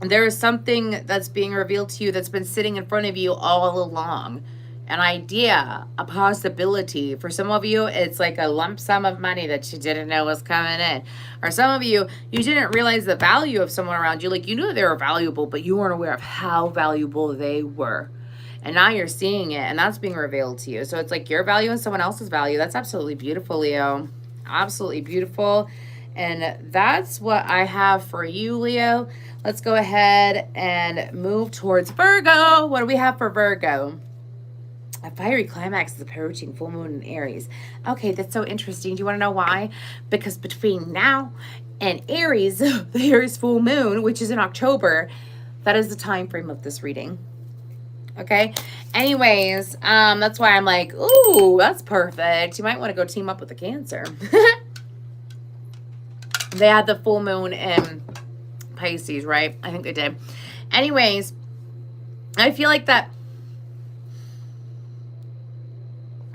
there is something that's being revealed to you that's been sitting in front of you all along. An idea, a possibility. For some of you, it's like a lump sum of money that you didn't know was coming in. Or some of you, you didn't realize the value of someone around you. Like, you knew they were valuable, but you weren't aware of how valuable they were. And now you're seeing it, and that's being revealed to you. So it's like your value and someone else's value. That's absolutely beautiful, Leo. Absolutely beautiful. And that's what I have for you, Leo. Let's go ahead and move towards Virgo. What do we have for Virgo? A fiery climax is approaching, full moon in Aries. Okay, that's so interesting. Do you want to know why? Because between now and Aries, the Aries full moon, which is in October, that is the time frame of this reading. Okay? Anyways, that's why I'm like, ooh, that's perfect. You might want to go team up with the Cancer. They had the full moon in Pisces, right? I think they did. Anyways, I feel like that.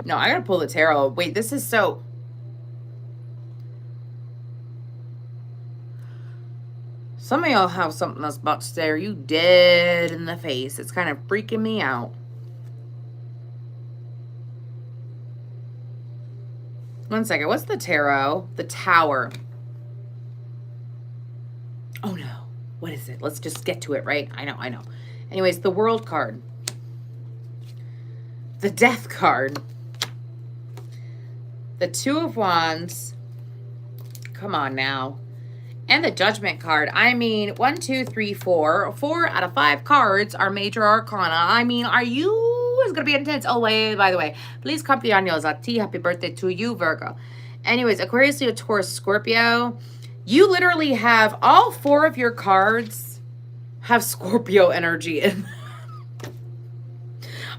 No, I gotta pull the tarot. Wait, this is so... Some of y'all have something that's about to stare you dead in the face. It's kind of freaking me out. One second. What's the tarot? The Tower. Oh, no. What is it? Let's just get to it, right? I know. Anyways, the World card. The Death card. The Two of Wands. Come on now. And the Judgment card. I mean, 1, 2, 3, 4. 4 out of 5 cards are major arcana. I mean, are you... It's going to be intense. Oh, wait, by the way. Please cumpleaños a ti. Happy birthday to you, Virgo. Anyways, Aquarius, Leo, Taurus, Scorpio. You literally have all 4 of your cards have Scorpio energy in them.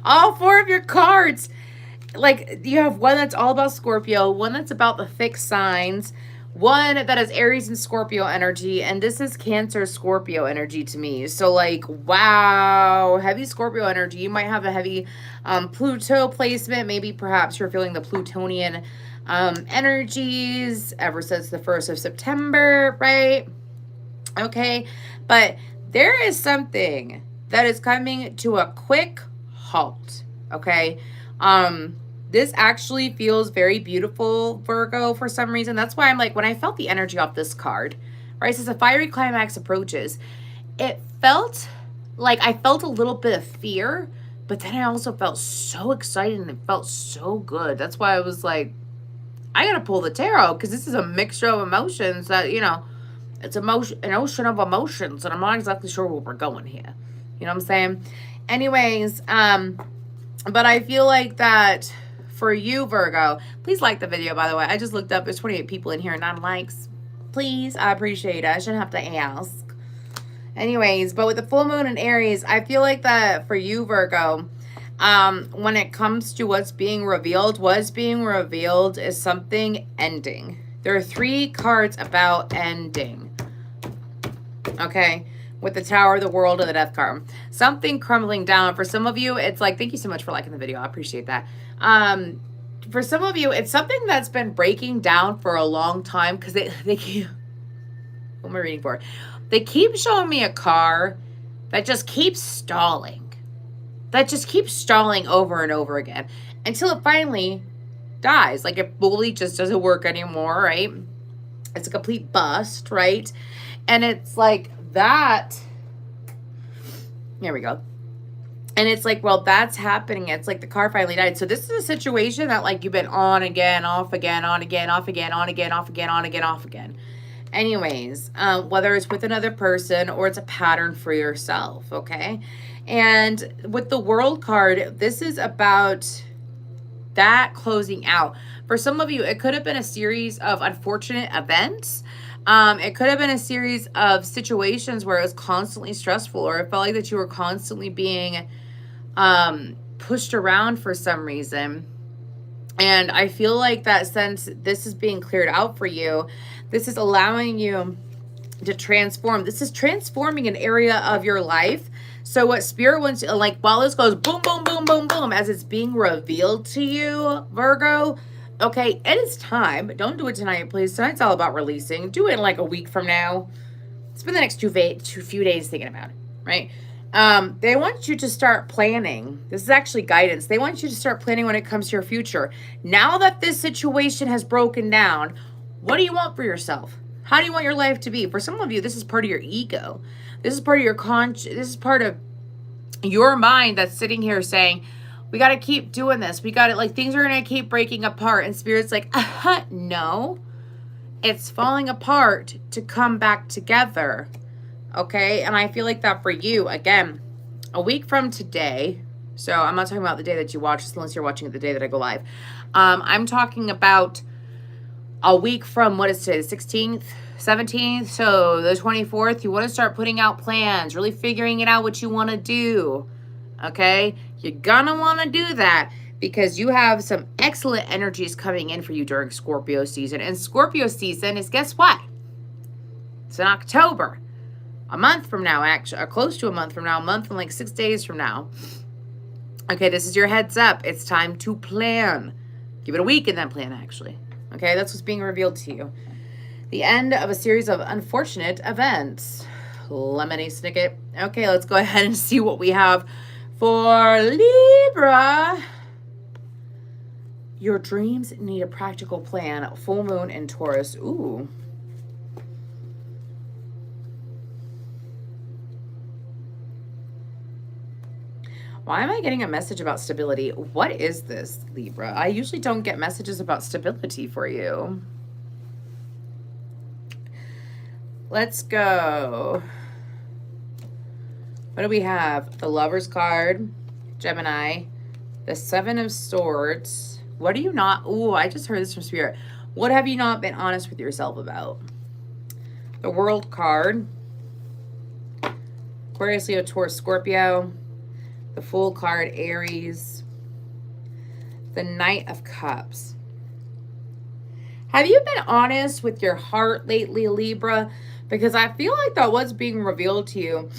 All four of your cards. Like, you have one that's all about Scorpio, one that's about the fixed signs, one that is Aries and Scorpio energy, and this is Cancer Scorpio energy to me. So, like, wow, heavy Scorpio energy. You might have a heavy Pluto placement. Maybe perhaps you're feeling the Plutonian energies ever since the 1st of September, right? Okay, but there is something that is coming to a quick halt, okay? This actually feels very beautiful, Virgo, for some reason. That's why I'm like, when I felt the energy off this card, right, since a fiery climax approaches, it felt like I felt a little bit of fear, but then I also felt so excited and it felt so good. That's why I was like, I gotta pull the tarot, because this is a mixture of emotions that, you know, it's an ocean of emotions, and I'm not exactly sure where we're going here. You know what I'm saying? Anyways, but I feel like that for you, Virgo, please like the video, by the way. I just looked up. There's 28 people in here, 9 likes. Please, I appreciate it. I shouldn't have to ask. Anyways, but with the full moon in Aries, I feel like that for you, Virgo, when it comes to what's being revealed is something ending. There are 3 cards about ending. Okay, with the Tower, the World, and the Death card. Something crumbling down. For some of you, it's like, thank you so much for liking the video. I appreciate that. For some of you, it's something that's been breaking down for a long time, because they keep, what am I reading for? They keep showing me a car that just keeps stalling. That just keeps stalling over and over again until it finally dies. Like, it fully just doesn't work anymore, right? It's a complete bust, right? And it's like that. There we go. And it's like, well, that's happening. It's like the car finally died. So this is a situation that, like, you've been on again, off again, on again, off again, on again, off again, on again, off again. Anyways, whether it's with another person or it's a pattern for yourself, okay? And with the World card, this is about that closing out. For some of you, it could have been a series of unfortunate events. It could have been a series of situations where it was constantly stressful, or it felt like that you were constantly being pushed around for some reason. And I feel like that since this is being cleared out for you, this is allowing you to transform. This is transforming an area of your life. So what Spirit wants, like, while this goes boom, boom, boom, boom, boom, as it's being revealed to you, Virgo, okay, it is time. Don't do it tonight, please. Tonight's all about releasing. Do it in like a week from now. Spend the next few days thinking about it, right? They want you to start planning. This is actually guidance. They want you to start planning when it comes to your future. Now that this situation has broken down, what do you want for yourself? How do you want your life to be? For some of you, this is part of your ego. This is part of your this is part of your mind that's sitting here saying, we got to keep doing this. We got to, like, things are going to keep breaking apart. And Spirit's like, no, it's falling apart to come back together. Okay. And I feel like that for you, again, a week from today. So I'm not talking about the day that you watch, unless you're watching it the day that I go live. I'm talking about a week from, what is today, the 16th, 17th, so the 24th. You want to start putting out plans, really figuring it out what you want to do, okay? You're gonna want to do that because you have some excellent energies coming in for you during Scorpio season. And Scorpio season is, guess what? It's in October. A month from now, actually, or close to a month from now, a month and like 6 days from now. Okay, this is your heads up. It's time to plan. Give it a week and then plan, actually. Okay, that's what's being revealed to you. The end of a series of unfortunate events. Lemony Snicket. Okay, let's go ahead and see what we have for Libra. Your dreams need a practical plan. Full moon in Taurus. Ooh. Why am I getting a message about stability? What is this, Libra? I usually don't get messages about stability for you. Let's go. What do we have? The Lover's card, Gemini, the Seven of Swords. What do you not? Ooh, I just heard this from Spirit. What have you not been honest with yourself about? The World card, Aquarius, Leo, Taurus, Scorpio. The Fool card, Aries. The Knight of Cups. Have you been honest with your heart lately, Libra? Because I feel like that was being revealed to you.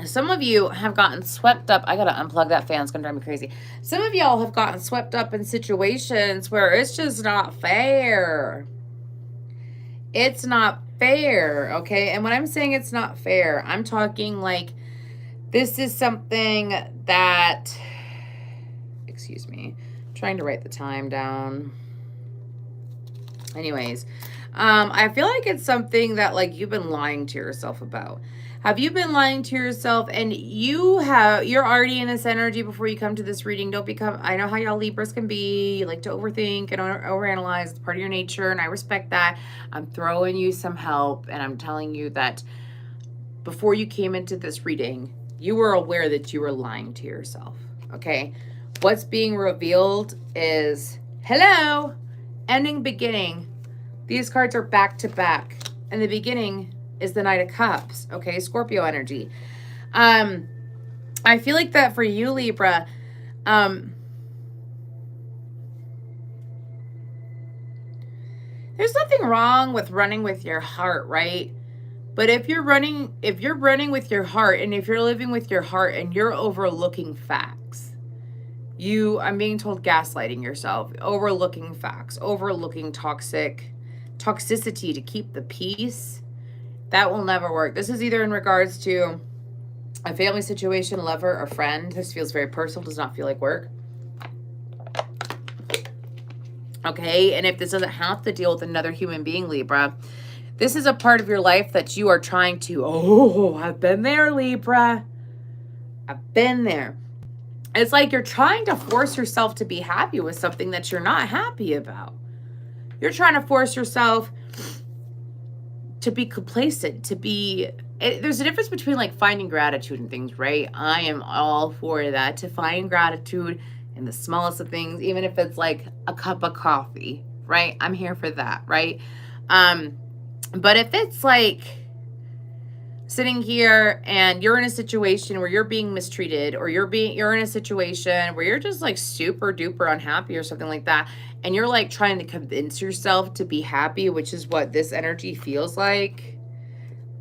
Some of you have gotten swept up. I gotta unplug that fan. It's gonna drive me crazy. Some of y'all have gotten swept up in situations where it's just not fair. It's not fair, okay? And when I'm saying it's not fair, I'm talking like this is something that, excuse me, I'm trying to write the time down. Anyways, I feel like it's something that like you've been lying to yourself about. Have you been lying to yourself? And you're already in this energy before you come to this reading. Don't become, I know how y'all Libras can be. You like to overthink and overanalyze. It's part of your nature, and I respect that. I'm throwing you some help, and I'm telling you that before you came into this reading, you were aware that you were lying to yourself, okay? What's being revealed is, hello, ending, beginning. These cards are back to back, and the beginning is the Knight of Cups, okay? Scorpio energy. I feel like that for you, Libra, there's nothing wrong with running with your heart, right? But if you're running with your heart, and if you're living with your heart and you're overlooking facts, I'm being told gaslighting yourself, overlooking facts, overlooking toxicity to keep the peace, that will never work. This is either in regards to a family situation, lover, or friend. This feels very personal, does not feel like work. Okay, and if this doesn't have to deal with another human being, Libra, this is a part of your life that you are trying to, oh, I've been there, Libra. I've been there. It's like you're trying to force yourself to be happy with something that you're not happy about. You're trying to force yourself to be complacent, there's a difference between like finding gratitude in things, right? I am all for that, to find gratitude in the smallest of things, even if it's like a cup of coffee, right? I'm here for that, right? But if it's like sitting here and you're in a situation where you're being mistreated, or you're in a situation where you're just like super duper unhappy or something like that, and you're like trying to convince yourself to be happy, which is what this energy feels like,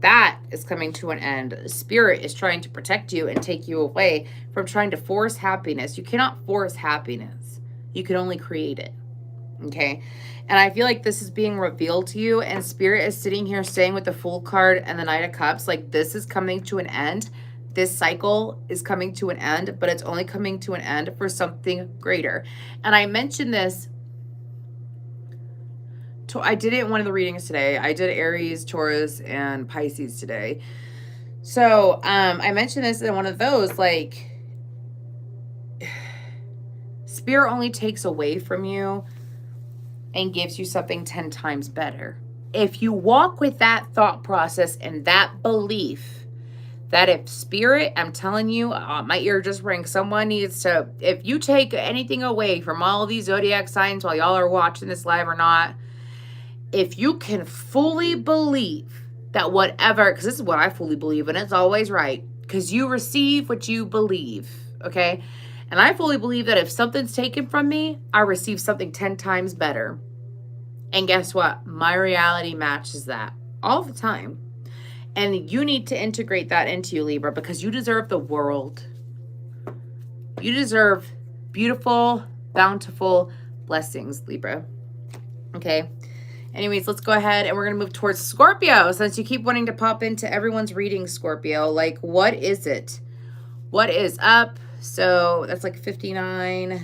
that is coming to an end. Spirit is trying to protect you and take you away from trying to force happiness. You cannot force happiness. You can only create it. Okay? And I feel like this is being revealed to you, and Spirit is sitting here staying with the Fool card and the Knight of Cups. Like, this is coming to an end. This cycle is coming to an end, but it's only coming to an end for something greater. And I mentioned this. I did it in one of the readings today. I did Aries, Taurus, and Pisces today. So I mentioned this in one of those, like, Spirit only takes away from you and gives you something 10 times better. If you walk with that thought process and that belief that if Spirit, I'm telling you, my ear just rang, someone needs to, if you take anything away from all these zodiac signs while y'all are watching this live or not, if you can fully believe that whatever, because this is what I fully believe, and it's always right, because you receive what you believe, okay? And I fully believe that if something's taken from me, I receive something 10 times better. And guess what? My reality matches that all the time. And you need to integrate that into you, Libra, because you deserve the world. You deserve beautiful, bountiful blessings, Libra. Okay? Anyways, let's go ahead and we're going to move towards Scorpio. Since you keep wanting to pop into everyone's reading, Scorpio, like, what is it? What is up? So that's like 59,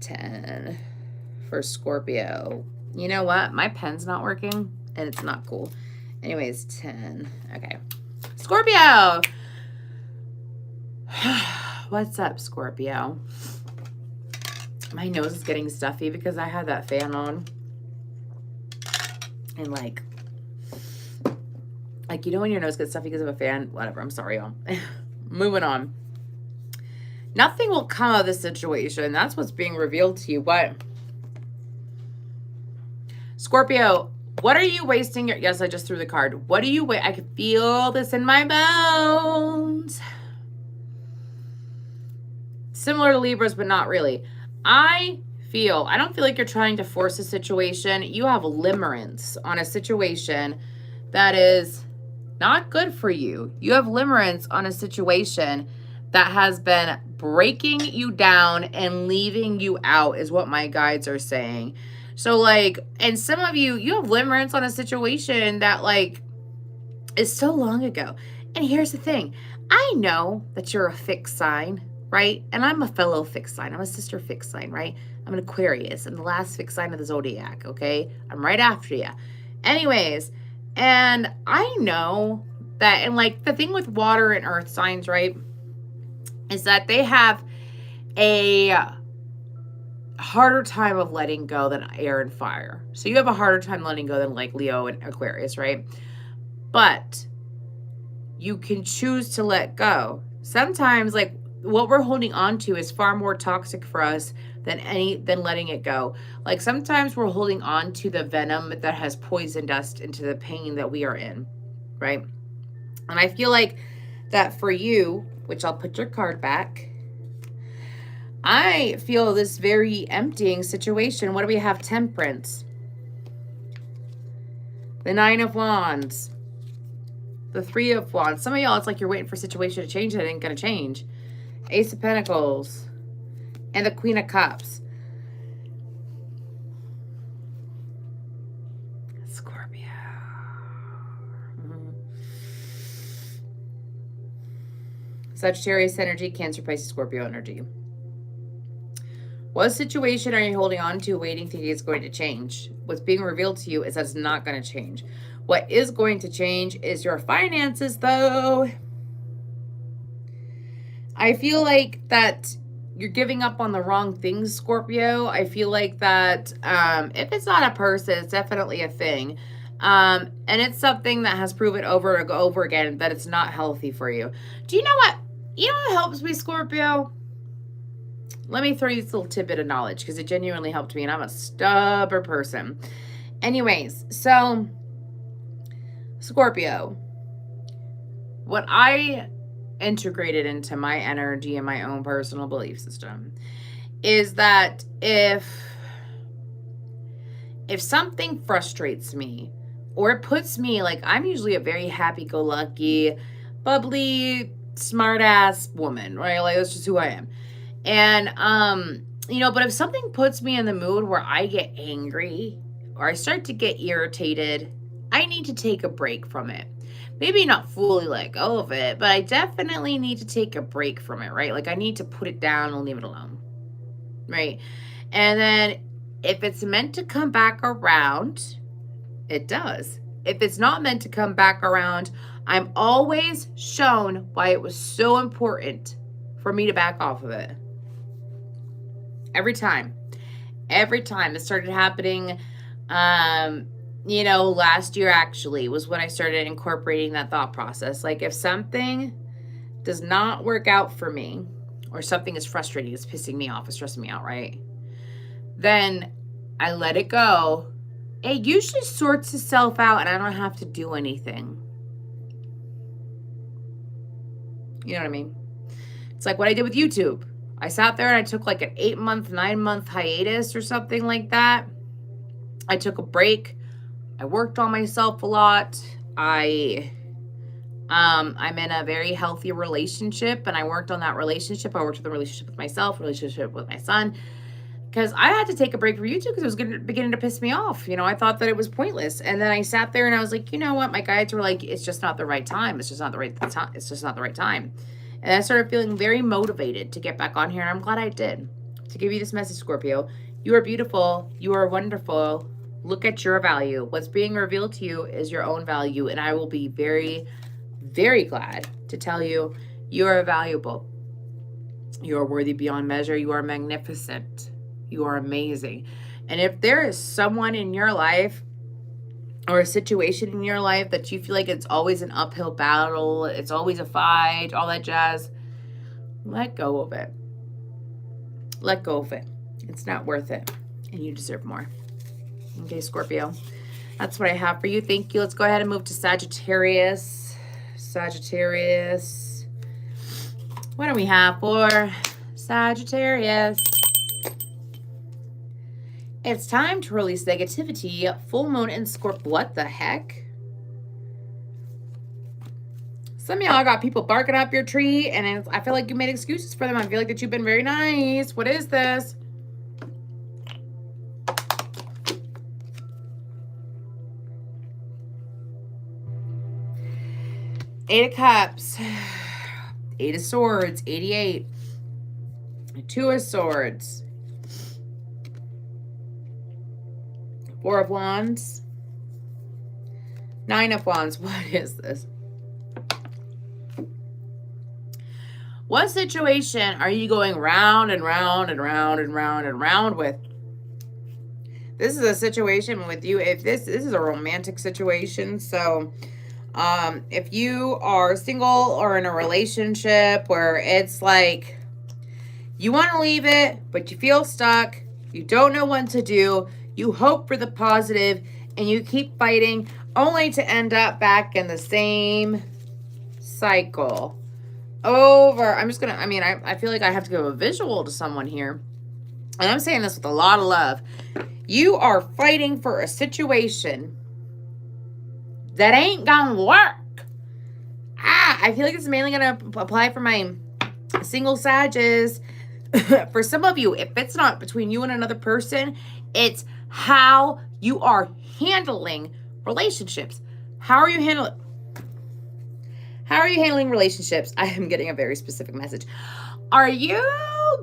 10 for Scorpio. You know what? My pen's not working and it's not cool. Anyways, 10. Okay. Scorpio. What's up, Scorpio? My nose is getting stuffy because I had that fan on. And like, you know when your nose gets stuffy because of a fan? Whatever. I'm sorry, y'all. Moving on. Nothing will come of this situation. That's what's being revealed to you. But Scorpio, what are you wasting your... Yes, I just threw the card. What do you wait? I can feel this in my bones. similar to Libras, but not really. I don't feel like you're trying to force a situation. You have limerence on a situation that is not good for you. You have limerence on a situation that has been breaking you down and leaving you out, is what my guides are saying. So, like, and some of you, you have limerence on a situation that, like, is so long ago. And here's the thing. I know that you're a fixed sign, right? And I'm a fellow fixed sign. I'm a sister fixed sign, right? I'm an Aquarius. I'm the last fixed sign of the Zodiac, okay? I'm right after you. Anyways, and I know that, and like the thing with water and earth signs, right, is that they have a harder time of letting go than air and fire. So you have a harder time letting go than like Leo and Aquarius, right? But you can choose to let go. Sometimes, like, what we're holding on to is far more toxic for us than letting it go. Like, sometimes we're holding on to the venom that has poisoned us into the pain that we are in, right? And I feel like that for you, which I'll put your card back, I feel this very emptying situation. What do we have? Temperance. The Nine of Wands. The Three of Wands. Some of y'all, it's like you're waiting for a situation to change and it ain't going to change. Ace of Pentacles. And the Queen of Cups. Scorpio. Sagittarius energy, Cancer, Pisces, Scorpio energy. What situation are you holding on to, waiting, thinking it's going to change? What's being revealed to you is that it's not going to change. What is going to change is your finances, though. I feel like that you're giving up on the wrong things, Scorpio. I feel like that if it's not a person, it's definitely a thing. And it's something that has proven over and over again that it's not healthy for you. Do you know what? You know what helps me, Scorpio? Let me throw you this little tidbit of knowledge because it genuinely helped me and I'm a stubborn person. Anyways, so Scorpio, what I integrated into my energy and my own personal belief system is that if something frustrates me or it puts me, like, I'm usually a very happy-go-lucky, bubbly, smart-ass woman, right? Like, that's just who I am. And, you know, but if something puts me in the mood where I get angry or I start to get irritated, I need to take a break from it. Maybe not fully let go of it, but I definitely need to take a break from it, right? Like, I need to put it down and leave it alone, right? And then if it's meant to come back around, it does. If it's not meant to come back around, I'm always shown why it was so important for me to back off of it. Every time. It started happening, you know, last year actually was when I started incorporating that thought process. Like, if something does not work out for me or something is frustrating, it's pissing me off, it's stressing me out, right? Then I let it go. It usually sorts itself out and I don't have to do anything. You know what I mean? It's like what I did with YouTube. I sat there and I took like an 8-month, 9-month hiatus or something like that. I took a break. I worked on myself a lot. I'm in a very healthy relationship and I worked on that relationship. I worked on the relationship with myself, relationship with my son, because I had to take a break from YouTube because it was beginning to piss me off. You know, I thought that it was pointless. And then I sat there and I was like, you know what? My guides were like, it's just not the right time. It's just not the right time. It's just not the right time. And I started feeling very motivated to get back on here. And I'm glad I did. To give you this message, Scorpio, you are beautiful. You are wonderful. Look at your value. What's being revealed to you is your own value. And I will be very, very glad to tell you, you are valuable. You are worthy beyond measure. You are magnificent. You are amazing. And if there is someone in your life or a situation in your life that you feel like it's always an uphill battle, it's always a fight, all that jazz, let go of it. Let go of it. It's not worth it. And you deserve more. Okay, Scorpio. That's what I have for you. Thank you. Let's go ahead and move to Sagittarius. Sagittarius. What do we have for Sagittarius. It's time to release negativity. Full moon in Scorpio. What the heck? Some of y'all got people barking up your tree, and I feel like you made excuses for them. I feel like that you've been very nice. What is this? Eight of Cups. Eight of Swords. 88. Two of Swords. Four of Wands. Nine of Wands. What is this? What situation are you going round and round and round and round and round with? This is a situation with you. If this is a romantic situation, so if you are single or in a relationship where it's like you want to leave it, but you feel stuck, you don't know what to do, you hope for the positive, and you keep fighting only to end up back in the same cycle. I'm just gonna, I feel like I have to give a visual to someone here. And I'm saying this with a lot of love. You are fighting for a situation that ain't gonna work. I feel like it's mainly gonna apply for my single Sages. For some of you, if it's not between you and another person, it's how you are handling relationships. How are you handling relationships? I am getting a very specific message. Are you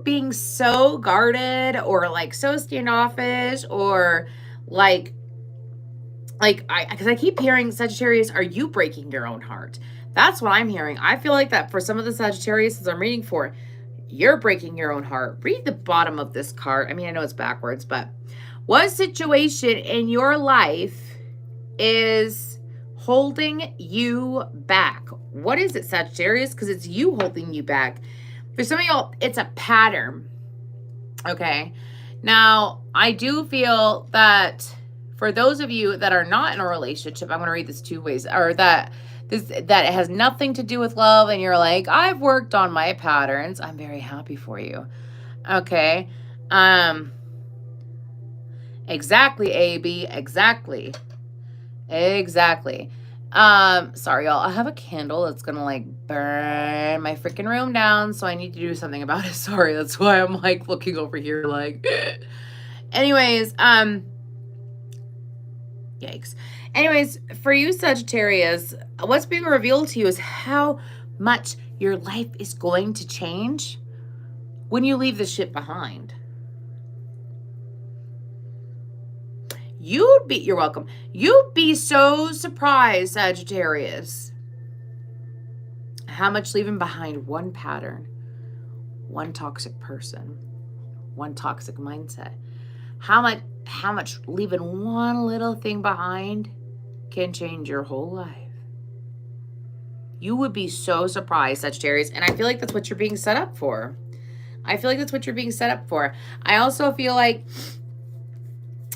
being so guarded or like so standoffish or because I keep hearing Sagittarius, are you breaking your own heart? That's what I'm hearing. I feel like that for some of the Sagittarius I'm reading for, you're breaking your own heart. Read the bottom of this card. I know it's backwards, but what situation in your life is holding you back? What is it, Sagittarius? Because it's you holding you back. For some of y'all, it's a pattern. Okay. Now, I do feel that for those of you that are not in a relationship, I'm going to read this two ways, or that it has nothing to do with love, and you're like, I've worked on my patterns. I'm very happy for you. Okay. Exactly, AB. Exactly. Sorry, y'all. I have a candle that's gonna like burn my freaking room down, so I need to do something about it. Sorry, that's why I'm like looking over here like anyways, yikes. Anyways, for you Sagittarius, what's being revealed to you is how much your life is going to change when you leave this shit behind. You're welcome. You'd be so surprised, Sagittarius, how much leaving behind one pattern, one toxic person, one toxic mindset, how much leaving one little thing behind can change your whole life. You would be so surprised, Sagittarius, and I feel like that's what you're being set up for. I also feel like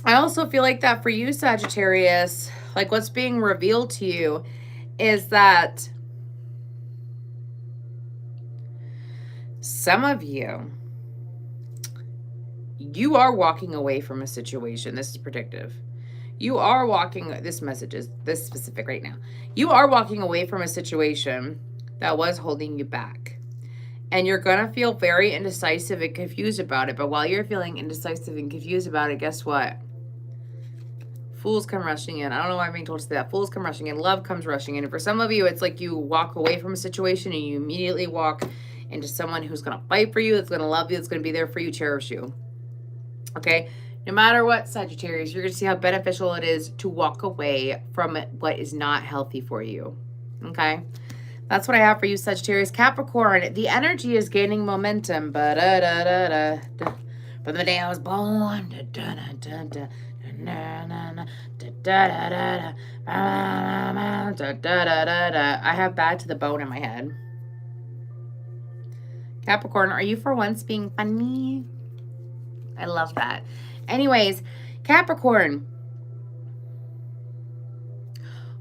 that for you, Sagittarius, like what's being revealed to you is that some of you are walking away from a situation. This is predictive. This message is this specific right now. You are walking away from a situation that was holding you back. And you're going to feel very indecisive and confused about it. But while you're feeling indecisive and confused about it, guess what? Fools come rushing in. I don't know why I'm being told to say that. Fools come rushing in. Love comes rushing in. And for some of you, it's like you walk away from a situation and you immediately walk into someone who's going to fight for you, that's going to love you, that's going to be there for you, cherish you. Okay? No matter what, Sagittarius, you're going to see how beneficial it is to walk away from what is not healthy for you. Okay? That's what I have for you, Sagittarius. Capricorn, the energy is gaining momentum. From the day I was born. I have bad to the bone in my head. Capricorn, are you for once being funny? I love that. Anyways, Capricorn,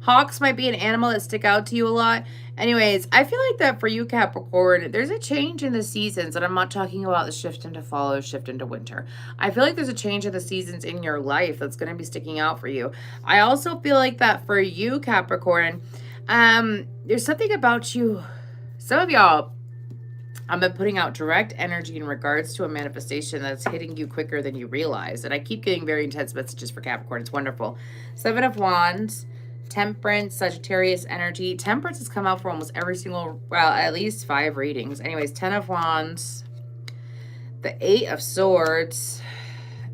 Hawks might be an animal that stick out to you a lot. Anyways, I feel like that for you, Capricorn, there's a change in the seasons, and I'm not talking about the shift into fall or shift into winter. I feel like there's a change in the seasons in your life that's going to be sticking out for you. I also feel like that for you, Capricorn, there's something about you. Some of y'all, I've been putting out direct energy in regards to a manifestation that's hitting you quicker than you realize. And I keep getting very intense messages for Capricorn. It's wonderful. 7 of Wands, Temperance, Sagittarius energy. Temperance has come out for almost every single, well, at least 5 readings. Anyways, 10 of Wands, the 8 of Swords,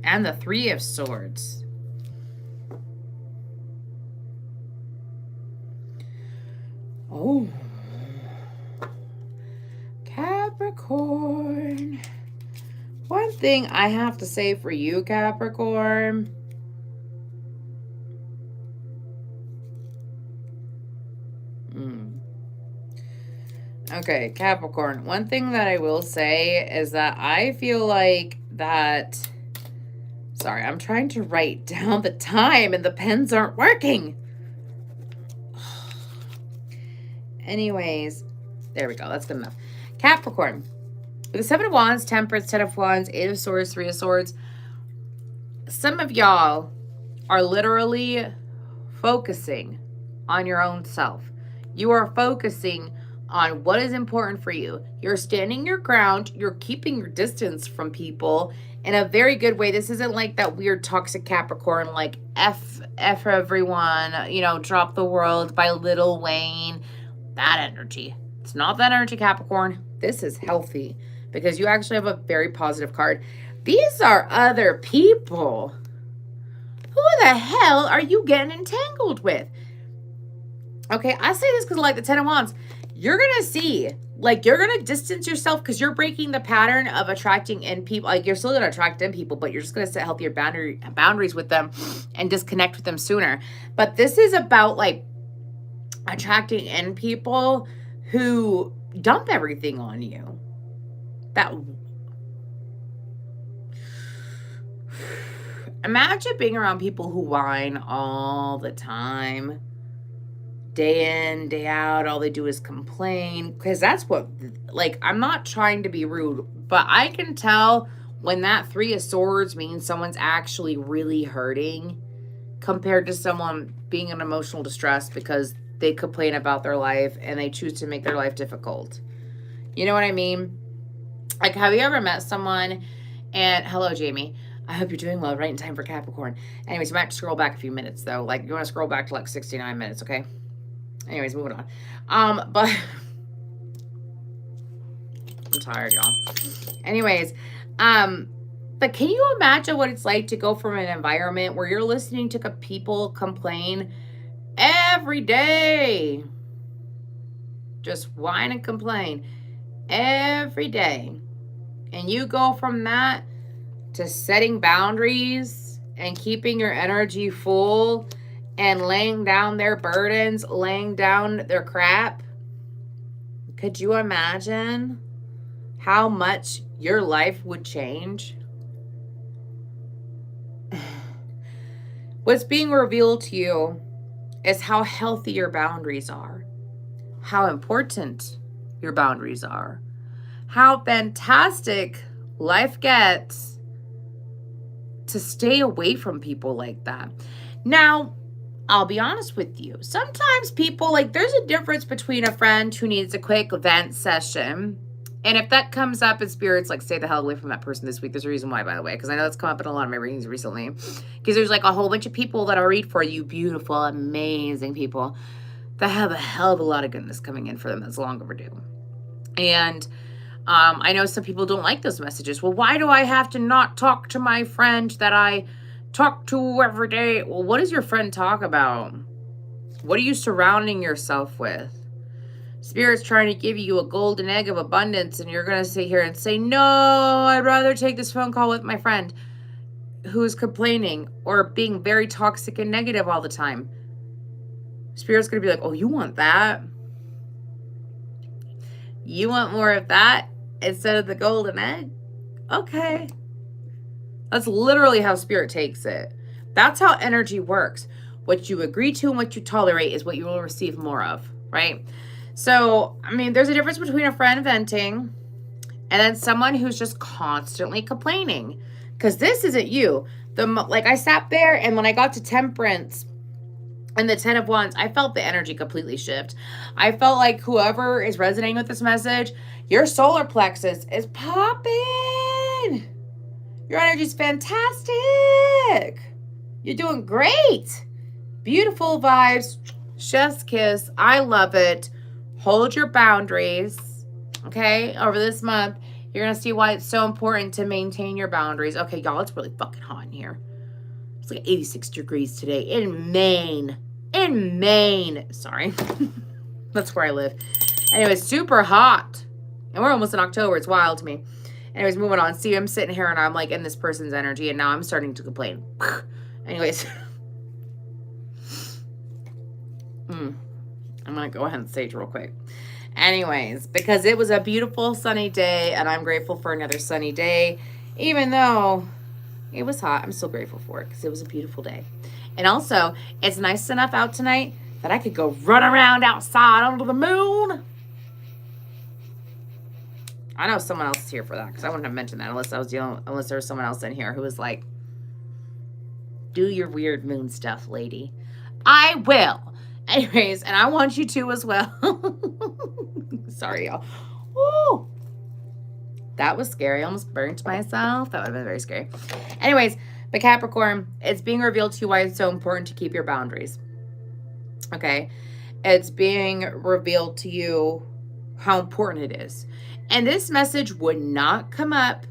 and the 3 of Swords. Oh. Capricorn. One thing I have to say for you, Capricorn. Okay, Capricorn. One thing that I will say is that I feel like that... Sorry, I'm trying to write down the time and the pens aren't working. Anyways, there we go. That's good enough. Capricorn. With the 7 of Wands, Temperance, 10 of Wands, 8 of Swords, 3 of Swords. Some of y'all are literally focusing on your own self. You are focusing on what is important for you. You're standing your ground. You're keeping your distance from people in a very good way. This isn't like that weird toxic Capricorn, like F everyone, you know, drop the world by Lil Wayne. That energy. It's not that energy, Capricorn. This is healthy because you actually have a very positive card. These are other people. Who the hell are you getting entangled with? Okay, I say this because like the 10 of Wands, you're going to see, like you're going to distance yourself because you're breaking the pattern of attracting in people. Like you're still going to attract in people, but you're just going to set healthier boundaries with them and disconnect with them sooner. But this is about like attracting in people who dump everything on you. That imagine being around people who whine all the time, day in, day out. All they do is complain, because that's what, like, I'm not trying to be rude, but I can tell when that 3 of Swords means someone's actually really hurting compared to someone being in emotional distress because they complain about their life and they choose to make their life difficult. You know what I mean? Like, have you ever met someone and, hello, Jamie. I hope you're doing well, right in time for Capricorn. Anyways, you might scroll back a few minutes, though. Like, you want to scroll back to, like, 69 minutes, okay? Anyways, moving on. But I'm tired, y'all. Anyways, but can you imagine what it's like to go from an environment where you're listening to people complain every day? Just whine and complain every day. And you go from that to setting boundaries and keeping your energy full and laying down their burdens, laying down their crap. Could you imagine how much your life would change? What's being revealed to you is how healthy your boundaries are, how important your boundaries are, how fantastic life gets to stay away from people like that. Now, I'll be honest with you. Sometimes people, like, there's a difference between a friend who needs a quick vent session, and if that comes up in spirits, like, stay the hell away from that person this week. There's a reason why, by the way, because I know that's come up in a lot of my readings recently, because there's, like, a whole bunch of people that I'll read for you, beautiful, amazing people, that have a hell of a lot of goodness coming in for them that's long overdue. And I know some people don't like those messages. Well, why do I have to not talk to my friend that I talk to every day? Well, what does your friend talk about? What are you surrounding yourself with? Spirit's trying to give you a golden egg of abundance, and you're going to sit here and say, no, I'd rather take this phone call with my friend who's complaining or being very toxic and negative all the time. Spirit's going to be like, oh, you want that? You want more of that instead of the golden egg? Okay. That's literally how Spirit takes it. That's how energy works. What you agree to and what you tolerate is what you will receive more of, right? So, I mean, there's a difference between a friend venting and then someone who's just constantly complaining. Because this isn't you. Like, I sat there, and when I got to Temperance and the 10 of Wands, I felt the energy completely shift. I felt like whoever is resonating with this message, your solar plexus is popping. Your energy's fantastic. You're doing great. Beautiful vibes. Chef's kiss. I love it. Hold your boundaries. Okay? Over this month, you're going to see why it's so important to maintain your boundaries. Okay, y'all, it's really fucking hot in here. It's like 86 degrees today in Maine. In Maine. Sorry. That's where I live. Anyways, super hot. And we're almost in October. It's wild to me. Anyways, moving on. See, I'm sitting here and I'm like in this person's energy, and now I'm starting to complain. Anyways. I'm going to go ahead and sage real quick. Anyways, because it was a beautiful sunny day, and I'm grateful for another sunny day. Even though it was hot, I'm still grateful for it because it was a beautiful day. And also, it's nice enough out tonight that I could go run around outside under the moon. I know someone else is here for that because I wouldn't have mentioned that unless there was someone else in here who was like, do your weird moon stuff, lady. I will. Anyways, and I want you to as well. Sorry, y'all. Woo! That was scary. I almost burnt myself. That would have been very scary. Anyways, but Capricorn, it's being revealed to you why it's so important to keep your boundaries. Okay? It's being revealed to you how important it is. And this message would not come up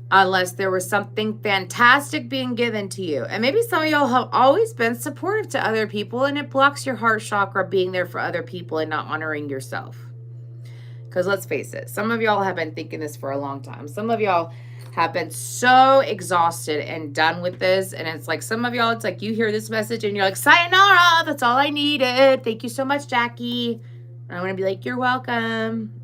unless there was something fantastic being given to you. And maybe some of y'all have always been supportive to other people, and it blocks your heart chakra being there for other people and not honoring yourself. Because let's face it, some of y'all have been thinking this for a long time. Some of y'all have been so exhausted and done with this. And it's like some of y'all, it's like you hear this message and you're like, sayonara, that's all I needed. Thank you so much, Jackie. And I want to be like, you're welcome.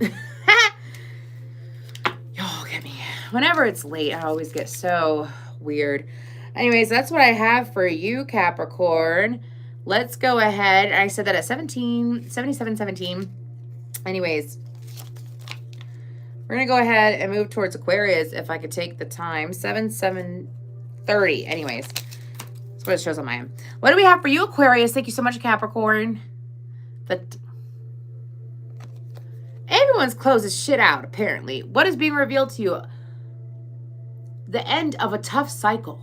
Y'all get me. Whenever it's late, I always get so weird. Anyways, that's what I have for you, Capricorn. Let's go ahead. I said that at 77:17. Anyways, we're going to go ahead and move towards Aquarius if I could take the time. 7:30. Anyways, that's what it shows on my end. What do we have for you, Aquarius? Thank you so much, Capricorn. Everyone's closes shit out, apparently. What is being revealed to you? The end of a tough cycle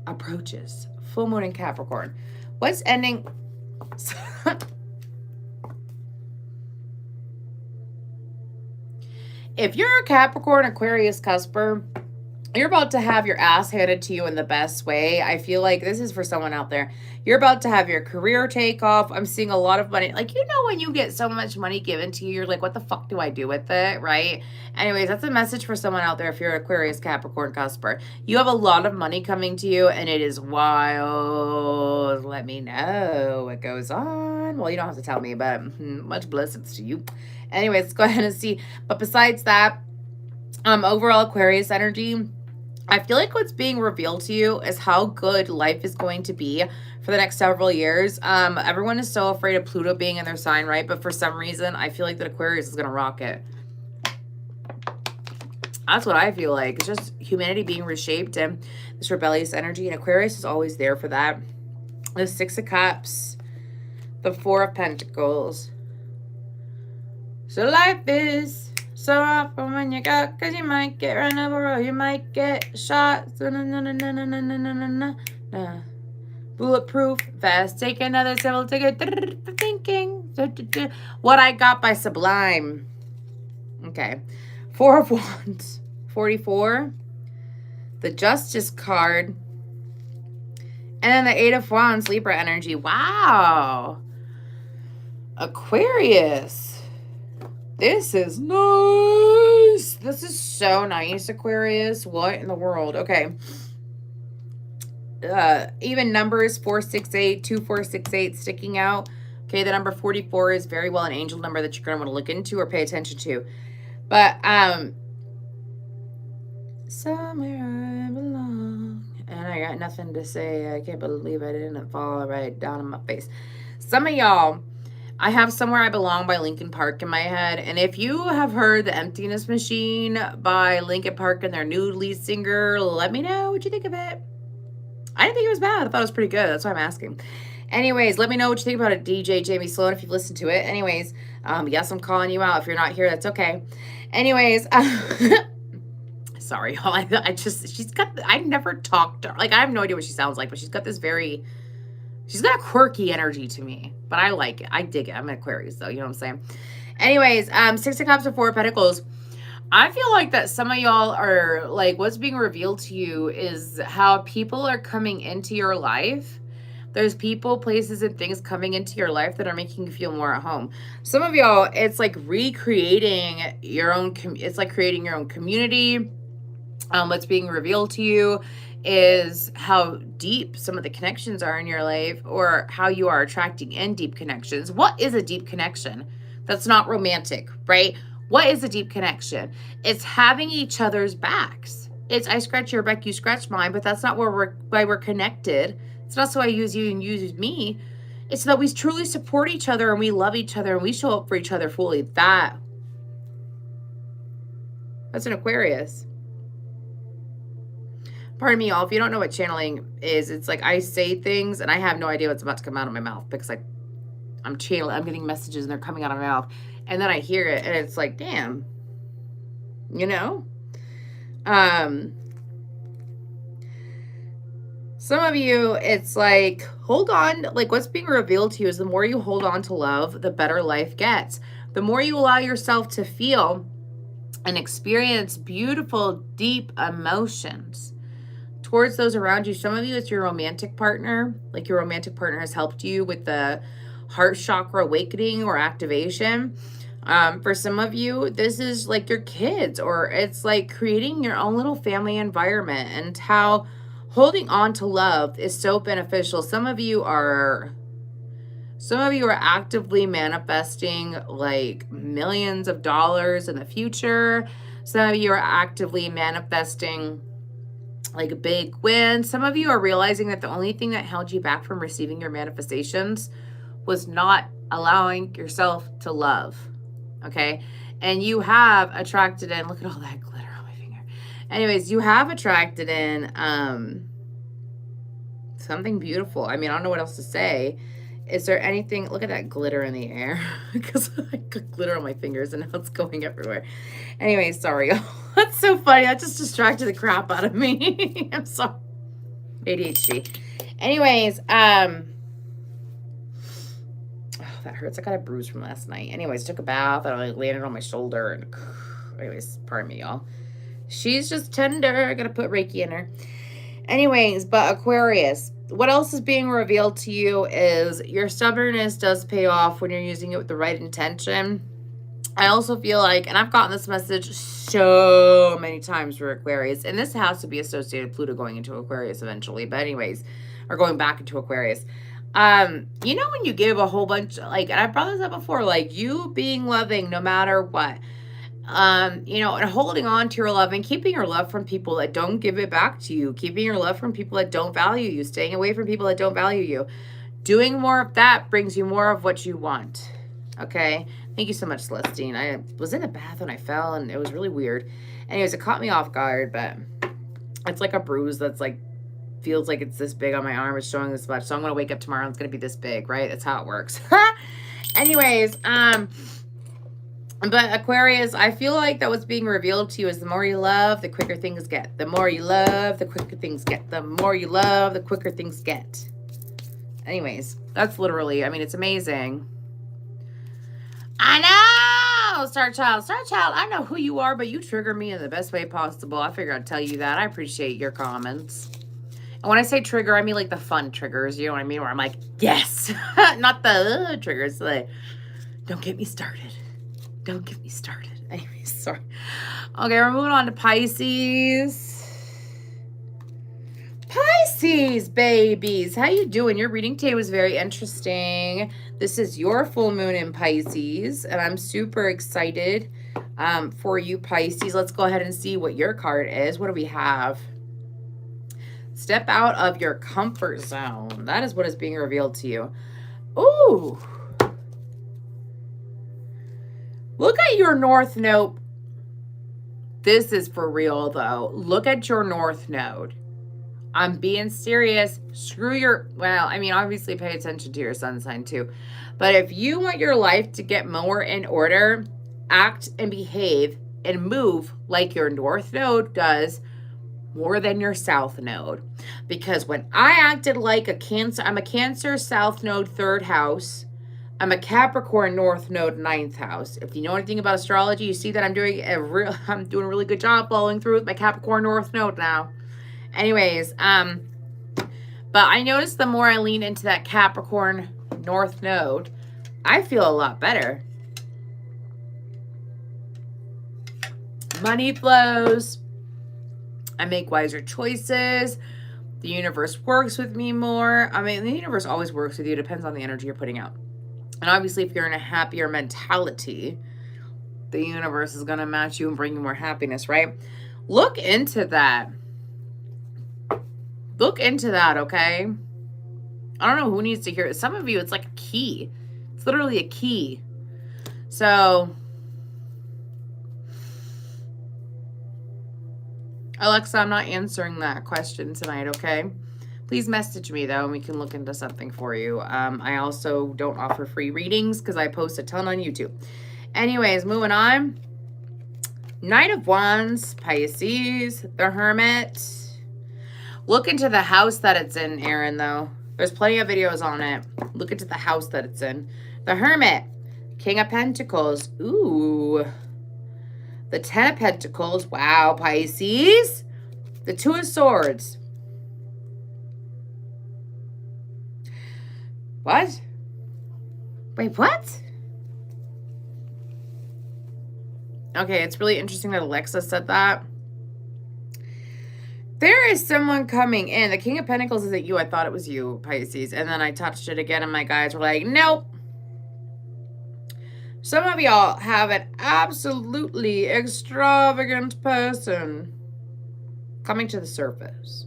approaches. Full moon in Capricorn. What's ending? If you're a Capricorn, Aquarius cusper, you're about to have your ass handed to you in the best way. I feel like this is for someone out there. You're about to have your career take off. I'm seeing a lot of money. Like, you know, when you get so much money given to you, you're like, what the fuck do I do with it, right? Anyways, that's a message for someone out there if you're Aquarius, Capricorn, cusper. You have a lot of money coming to you, and it is wild. Let me know what goes on. Well, you don't have to tell me, but much blessings to you. Anyways, let's go ahead and see. But besides that, overall Aquarius energy, I feel like what's being revealed to you is how good life is going to be for the next several years. Everyone is so afraid of Pluto being in their sign, right? But for some reason, I feel like that Aquarius is going to rock it. That's what I feel like. It's just humanity being reshaped and this rebellious energy. And Aquarius is always there for that. The Six of Cups. The Four of Pentacles. So life is so often when you go, cause you might get run over or you might get shot. Bulletproof vest. Take another civil ticket. Thinking. What I Got by Sublime. Okay. Four of Wands. 44. The Justice card. And then the Eight of Wands, Libra energy. Wow. Aquarius. This is nice. This is so nice, Aquarius. What in the world? Okay. Even numbers, 468, 2468 sticking out. Okay, the number 44 is very well an angel number that you're going to want to look into or pay attention to. But, somewhere I belong. And I got nothing to say. I can't believe I didn't fall right down on my face. Some of y'all, I have Somewhere I Belong by Linkin Park in my head. And if you have heard The Emptiness Machine by Linkin Park and their new lead singer, let me know what you think of it. I didn't think it was bad. I thought it was pretty good. That's why I'm asking. Anyways, let me know what you think about it, DJ Jamie Sloan, if you've listened to it. Anyways, yes, I'm calling you out. If you're not here, that's okay. Anyways, sorry, y'all. I've never talked to her. Like, I have no idea what she sounds like, but she's got a quirky energy to me. But I like it. I dig it. I'm an Aquarius, though. You know what I'm saying? Anyways, Six of Cups and Four of Pentacles. I feel like that some of y'all are, like, what's being revealed to you is how people are coming into your life. There's people, places, and things coming into your life that are making you feel more at home. Some of y'all, it's like recreating your own, it's like creating your own community. What's being revealed to you is how deep some of the connections are in your life, or how you are attracting in deep connections. What is a deep connection? That's not romantic, right? What is a deep connection? It's having each other's backs. It's I scratch your back, you scratch mine, but that's not why we're connected. It's not so I use you and you use me. It's so that we truly support each other and we love each other and we show up for each other fully. That's an Aquarius. Pardon me, y'all. If you don't know what channeling is, it's like I say things and I have no idea what's about to come out of my mouth because I'm getting messages and they're coming out of my mouth. And then I hear it and it's like, damn, you know? Some of you, it's like, hold on. Like, what's being revealed to you is the more you hold on to love, the better life gets. The more you allow yourself to feel and experience beautiful, deep emotions towards those around you. Some of you, it's your romantic partner. Like, your romantic partner has helped you with the heart chakra awakening or activation. For some of you, this is like your kids, or it's like creating your own little family environment, and how holding on to love is so beneficial. Some of you are actively manifesting like millions of dollars in the future. Some of you are actively manifesting like big wins. Some of you are realizing that the only thing that held you back from receiving your manifestations was not allowing yourself to love. Okay. And you have attracted in, look at all that glitter on my finger. Anyways, you have attracted in something beautiful. I mean, I don't know what else to say. Is there anything, look at that glitter in the air, because I got glitter on my fingers and now it's going everywhere. Anyway, sorry. That's so funny. That just distracted the crap out of me. I'm sorry. ADHD. Anyways, oh, that hurts. I got a bruise from last night. Anyways, took a bath and I landed on my shoulder. And anyways, pardon me, y'all. She's just tender. I gotta put Reiki in her. Anyways, but Aquarius, what else is being revealed to you is your stubbornness does pay off when you're using it with the right intention. I also feel like, and I've gotten this message so many times for Aquarius, and this has to be associated Pluto going into Aquarius eventually, but anyways, or going back into Aquarius. You know, when you give a whole bunch, like, and I've brought this up before, like you being loving no matter what, you know, and holding on to your love and keeping your love from people that don't give it back to you, keeping your love from people that don't value you, staying away from people that don't value you. Doing more of that brings you more of what you want. Okay. Thank you so much, Celestine. I was in a bath and I fell and it was really weird. Anyways, it caught me off guard, but it's like a bruise that's like, feels like it's this big on my arm. It's showing this much. So I'm going to wake up tomorrow and it's going to be this big, right? That's how it works. Anyways, but Aquarius, I feel like that what's being revealed to you is the more you love, the quicker things get. The more you love, the quicker things get. The more you love, the quicker things get. Anyways, that's literally, I mean, it's amazing. I know, Star Child. Star Child, I know who you are, but you trigger me in the best way possible. I figured I'd tell you that. I appreciate your comments. And when I say trigger, I mean like the fun triggers. You know what I mean? Where I'm like, yes. Not the triggers. Like, don't get me started. Don't get me started. Anyways, sorry. Okay, we're moving on to Pisces. Pisces, babies. How you doing? Your reading today was very interesting. This is your full moon in Pisces, and I'm super excited for you, Pisces. Let's go ahead and see what your card is. What do we have? Step out of your comfort zone. That is what is being revealed to you. Ooh. Look at your North Node. This is for real, though. Look at your North Node. I'm being serious. Screw your, well, I mean, obviously pay attention to your sun sign too. But if you want your life to get more in order, act and behave and move like your North Node does more than your South Node. Because when I acted like a Cancer, I'm a Cancer South Node 3rd house. I'm a Capricorn North Node 9th house. If you know anything about astrology, you see that I'm doing a really good job following through with my Capricorn North Node now. Anyways, but I noticed the more I lean into that Capricorn North Node, I feel a lot better. Money flows. I make wiser choices. The universe works with me more. I mean, the universe always works with you. It depends on the energy you're putting out. And obviously, if you're in a happier mentality, the universe is going to match you and bring you more happiness, right? Look into that. Look into that, okay? I don't know who needs to hear it. Some of you, it's like a key. It's literally a key. So, Alexa, I'm not answering that question tonight, okay? Please message me, though, and we can look into something for you. I also don't offer free readings because I post a ton on YouTube. Anyways, moving on. Knight of Wands, Pisces, the Hermit. Look into the house that it's in, Aaron, though. There's plenty of videos on it. Look into the house that it's in. The Hermit, King of Pentacles. Ooh. The 10 of Pentacles. Wow, Pisces. The 2 of Swords. What? Wait, what? Okay, it's really interesting that Alexa said that. There is someone coming in. The King of Pentacles isn't you. I thought it was you, Pisces. And then I touched it again, and my guys were like, nope. Some of y'all have an absolutely extravagant person coming to the surface.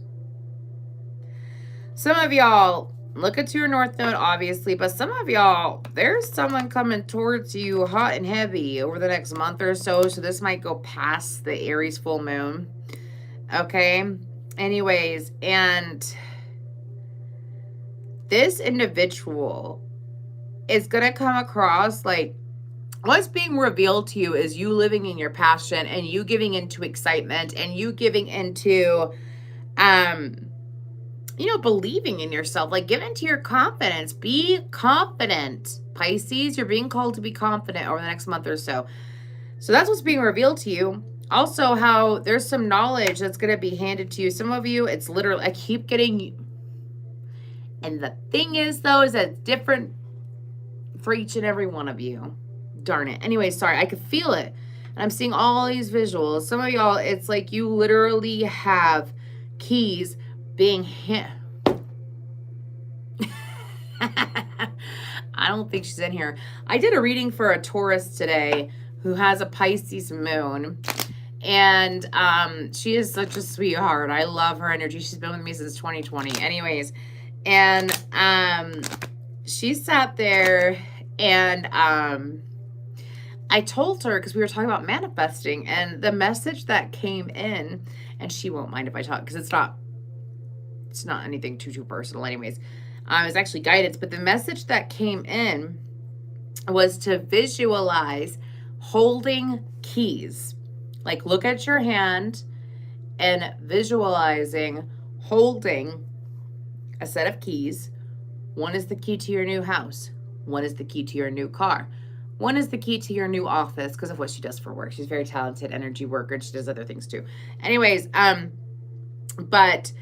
Some of y'all, look into your North Node, obviously, but some of y'all, there's someone coming towards you hot and heavy over the next month or so. So this might go past the Aries full moon. Okay. Anyways, and this individual is going to come across like what's being revealed to you is you living in your passion and you giving into excitement and you giving into, you know, believing in yourself, like give into your confidence. Be confident, Pisces. You're being called to be confident over the next month or so. So that's what's being revealed to you. Also, how there's some knowledge that's going to be handed to you. Some of you, it's literally, I keep getting, and the thing is, though, is that it's different for each and every one of you. Darn it. Anyway, sorry, I could feel it. And I'm seeing all these visuals. Some of y'all, it's like you literally have keys being hit. I don't think she's in here. I did a reading for a Taurus today who has a Pisces moon. And she is such a sweetheart. I love her energy. She's been with me since 2020. Anyways, and she sat there and I told her, because we were talking about manifesting, and the message that came in, and she won't mind if I talk because it's not anything too personal anyways. It's actually guidance, but the message that came in was to visualize holding keys. Like look at your hand and visualizing holding a set of keys. One is the key to your new house. One is the key to your new car. One is the key to your new office because of what she does for work. She's a very talented energy worker and she does other things too. Anyways, but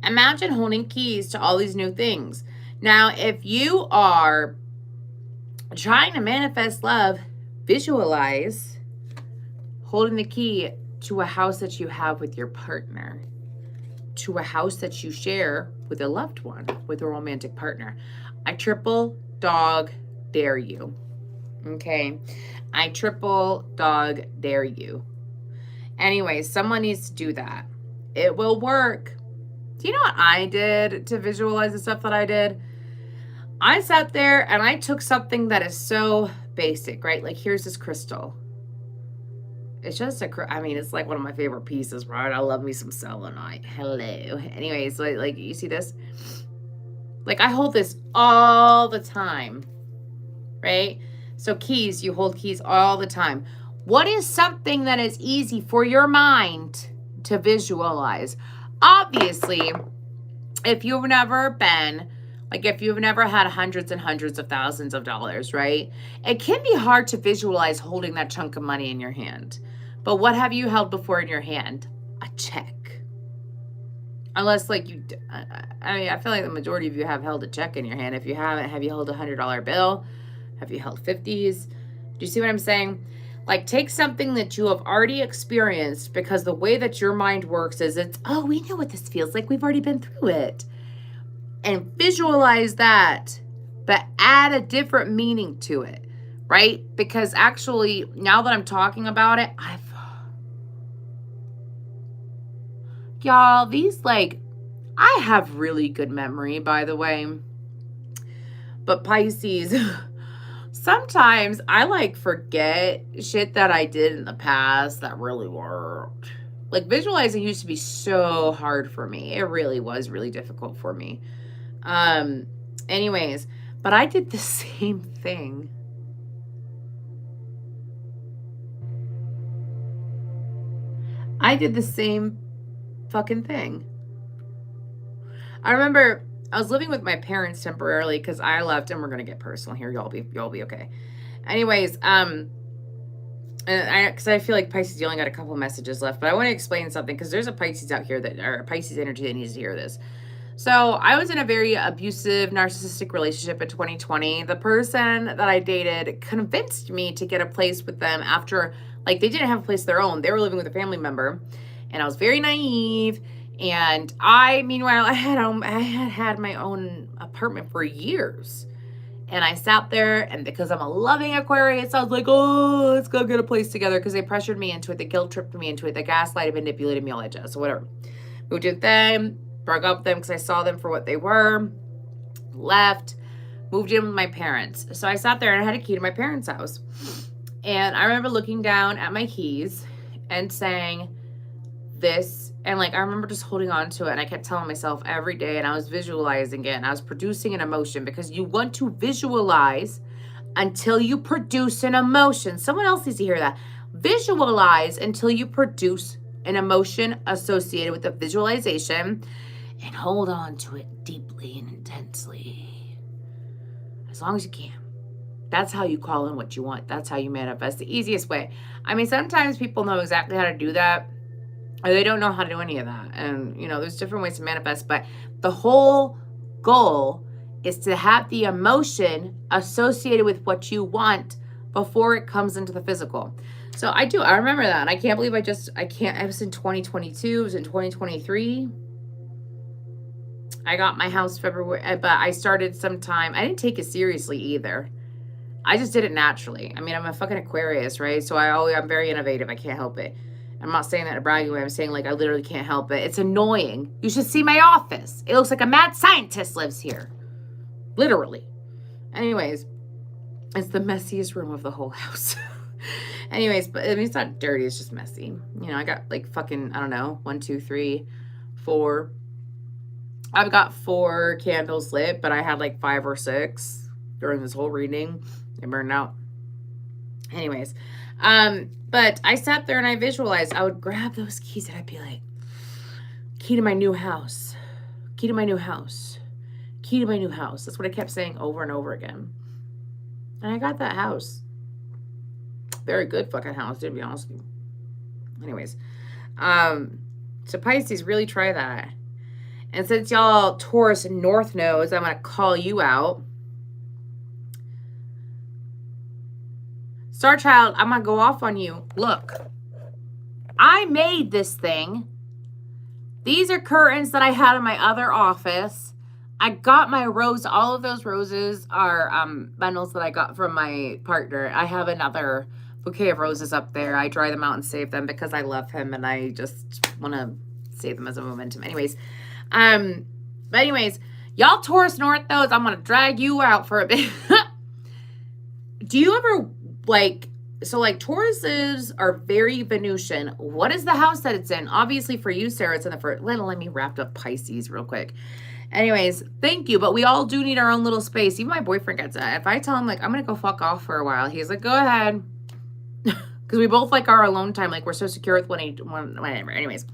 imagine holding keys to all these new things. Now, if you are trying to manifest love, visualize holding the key to a house that you have with your partner, to a house that you share with a loved one, with a romantic partner. I triple dog dare you. Okay. I triple dog dare you. Anyway, someone needs to do that. It will work. Do you know what I did to visualize the stuff that I did? I sat there and I took something that is so basic, right? Like, here's this crystal. It's just I mean, it's like one of my favorite pieces, right? I love me some selenite. Hello. Anyways, like you see this? Like, I hold this all the time, right? So keys, you hold keys all the time. What is something that is easy for your mind to visualize? Obviously, if you've never been, like if you've never had hundreds and hundreds of thousands of dollars, right? It can be hard to visualize holding that chunk of money in your hand. But what have you held before in your hand? A check. Unless like you, I mean, I feel like the majority of you have held a check in your hand. If you haven't, have you held a $100 bill? Have you held 50s? Do you see what I'm saying? Like, take something that you have already experienced, because the way that your mind works is it's, oh, we know what this feels like. We've already been through it. And visualize that, but add a different meaning to it, right? Because actually, now that I'm talking about it, y'all, these, like, I have really good memory, by the way. But Pisces, sometimes I, like, forget shit that I did in the past that really worked. Like, visualizing used to be so hard for me. It really was really difficult for me. Anyways, but I did the same thing. I did the same fucking thing. I remember I was living with my parents temporarily because I left, and we're gonna get personal here. Y'all be okay. Anyways, and because I feel like Pisces, you only got a couple messages left, but I want to explain something because there's a Pisces out here or a Pisces energy that needs to hear this. So I was in a very abusive, narcissistic relationship in 2020. The person that I dated convinced me to get a place with them after, like, they didn't have a place of their own. They were living with a family member, and I was very naive. And meanwhile, I had my own apartment for years. And I sat there, and because I'm a loving Aquarius, I was like, oh, let's go get a place together, because they pressured me into it. They guilt-tripped me into it. They gaslighted, manipulated me, all that jazz. So whatever. Moved with them, broke up with them because I saw them for what they were, left, moved in with my parents. So I sat there, and I had a key to my parents' house. And I remember looking down at my keys and saying this, and like I remember just holding on to it, and I kept telling myself every day, and I was visualizing it, and I was producing an emotion, because you want to visualize until you produce an emotion. Someone else needs to hear that. Visualize until you produce an emotion associated with the visualization, and hold on to it deeply and intensely as long as you can. That's how you call in what you want. That's how you manifest. The easiest way. I mean, sometimes people know exactly how to do that, or they don't know how to do any of that. And, you know, there's different ways to manifest. But the whole goal is to have the emotion associated with what you want before it comes into the physical. So I remember that. And I can't believe I was in 2022. It was in 2023. I got my house February, but I started sometime. I didn't take it seriously either. I just did it naturally. I mean, I'm a fucking Aquarius, right? So I'm very innovative. I can't help it. I'm not saying that in a bragging way. I'm saying, like, I literally can't help it. It's annoying. You should see my office. It looks like a mad scientist lives here. Literally. Anyways, it's the messiest room of the whole house. Anyways, but I mean, it's not dirty. It's just messy. You know, I got like fucking, I don't know, 1, 2, 3, 4. I've got 4 candles lit, but I had like 5 or 6 during this whole reading. They burned out. Anyways, but I sat there and I visualized. I would grab those keys and I'd be like, key to my new house, key to my new house, key to my new house. That's what I kept saying over and over again. And I got that house. Very good fucking house, to be honest with you. Anyways, so Pisces, really try that. And since y'all Taurus and North nodes, I'm going to call you out. Star Child, I'm going to go off on you. Look, I made this thing. These are curtains that I had in my other office. I got my rose. All of those roses are bundles that I got from my partner. I have another bouquet of roses up there. I dry them out and save them because I love him and I just want to save them as a momentum. Anyways, But anyways, y'all Taurus North Nodes, I'm going to drag you out for a bit. Do you ever, like, so like Tauruses are very Venusian. What is the house that it's in? Obviously for you, Sarah, it's in the first. Let me wrap up Pisces real quick. Anyways, thank you. But we all do need our own little space. Even my boyfriend gets that. If I tell him, like, I'm going to go fuck off for a while, he's like, go ahead. Because we both like our alone time. Like, we're so secure with whatever. Anyways,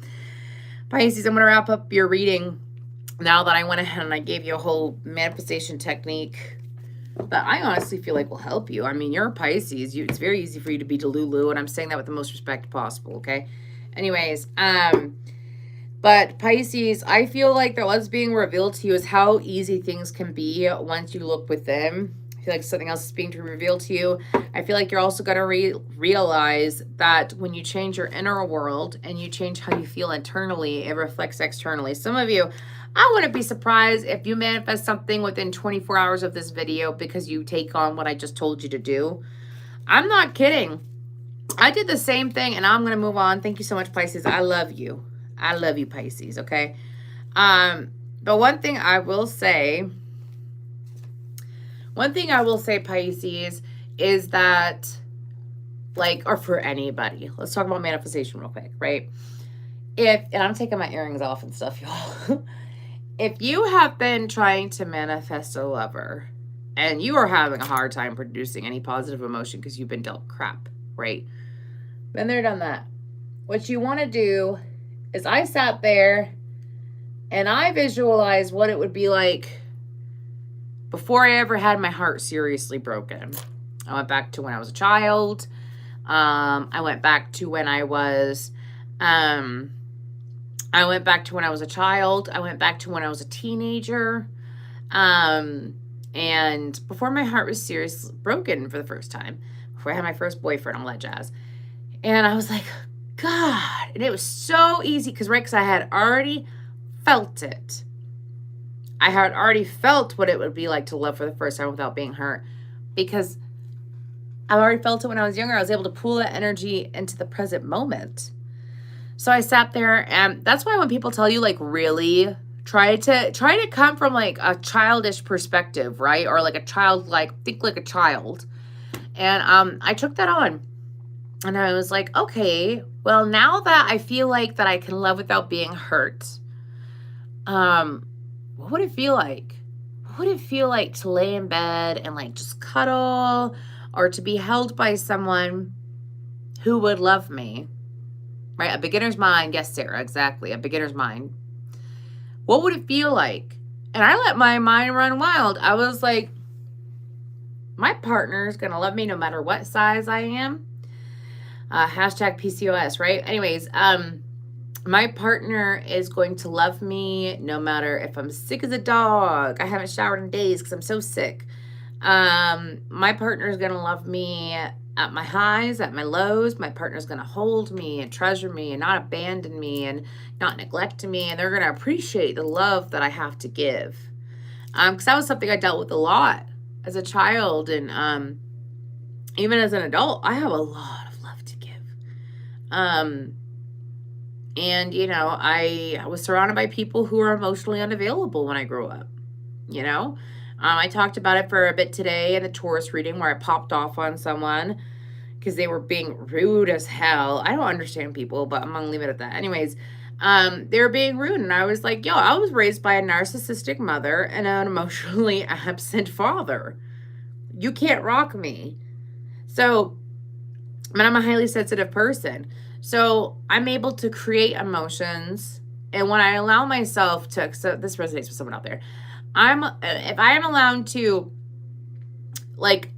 Pisces, I'm going to wrap up your reading now that I went ahead and I gave you a whole manifestation technique that I honestly feel like will help you. I mean, you're a Pisces. It's very easy for you to be Delulu, and I'm saying that with the most respect possible, okay? Anyways, but Pisces, I feel like that what's being revealed to you is how easy things can be once you look within. I feel like something else is being revealed to you. I feel like you're also going to realize that when you change your inner world and you change how you feel internally, it reflects externally. Some of you, I wouldn't be surprised if you manifest something within 24 hours of this video because you take on what I just told you to do. I'm not kidding. I did the same thing, and I'm going to move on. Thank you so much, Pisces. I love you. I love you, Pisces, okay? But one thing I will say, Pisces, is that, like, or for anybody, let's talk about manifestation real quick, right? And I'm taking my earrings off and stuff, y'all. If you have been trying to manifest a lover and you are having a hard time producing any positive emotion because you've been dealt crap, right? Been there, done that. What you want to do is I sat there and I visualized what it would be like before I ever had my heart seriously broken. I went back to when I was a child. I went back to when I was a child. I went back to when I was a teenager. And before my heart was seriously broken for the first time, before I had my first boyfriend, all that jazz. And I was like, God, and it was so easy because I had already felt it. I had already felt what it would be like to love for the first time without being hurt, because I already felt it when I was younger. I was able to pull that energy into the present moment. So I sat there, and that's why when people tell you, like, really try to come from like a childish perspective, right? Or like a child, like think like a child. And I took that on. And I was like, okay, well, now that I feel like that I can love without being hurt, what would it feel like? What would it feel like to lay in bed and like just cuddle, or to be held by someone who would love me, right? A beginner's mind. Yes, Sarah, exactly. A beginner's mind. What would it feel like? And I let my mind run wild. I was like, my partner is going to love me no matter what size I am. Hashtag PCOS, right? Anyways, my partner is going to love me no matter if I'm sick as a dog. I haven't showered in days because I'm so sick. My partner is going to love me at my highs, at my lows. My partner is going to hold me and treasure me and not abandon me and not neglect me. And they're going to appreciate the love that I have to give. Because that was something I dealt with a lot as a child. And even as an adult, I have a lot of love to give. And, you know, I was surrounded by people who were emotionally unavailable when I grew up, you know. I talked about it for a bit today in the Taurus reading where I popped off on someone because they were being rude as hell. I don't understand people, but I'm going to leave it at that. Anyways, they were being rude, and I was like, yo, I was raised by a narcissistic mother and an emotionally absent father. You can't rock me. So, I mean, I'm a highly sensitive person. So I'm able to create emotions. And when I allow myself to, so this resonates with someone out there. If I am allowed to, like,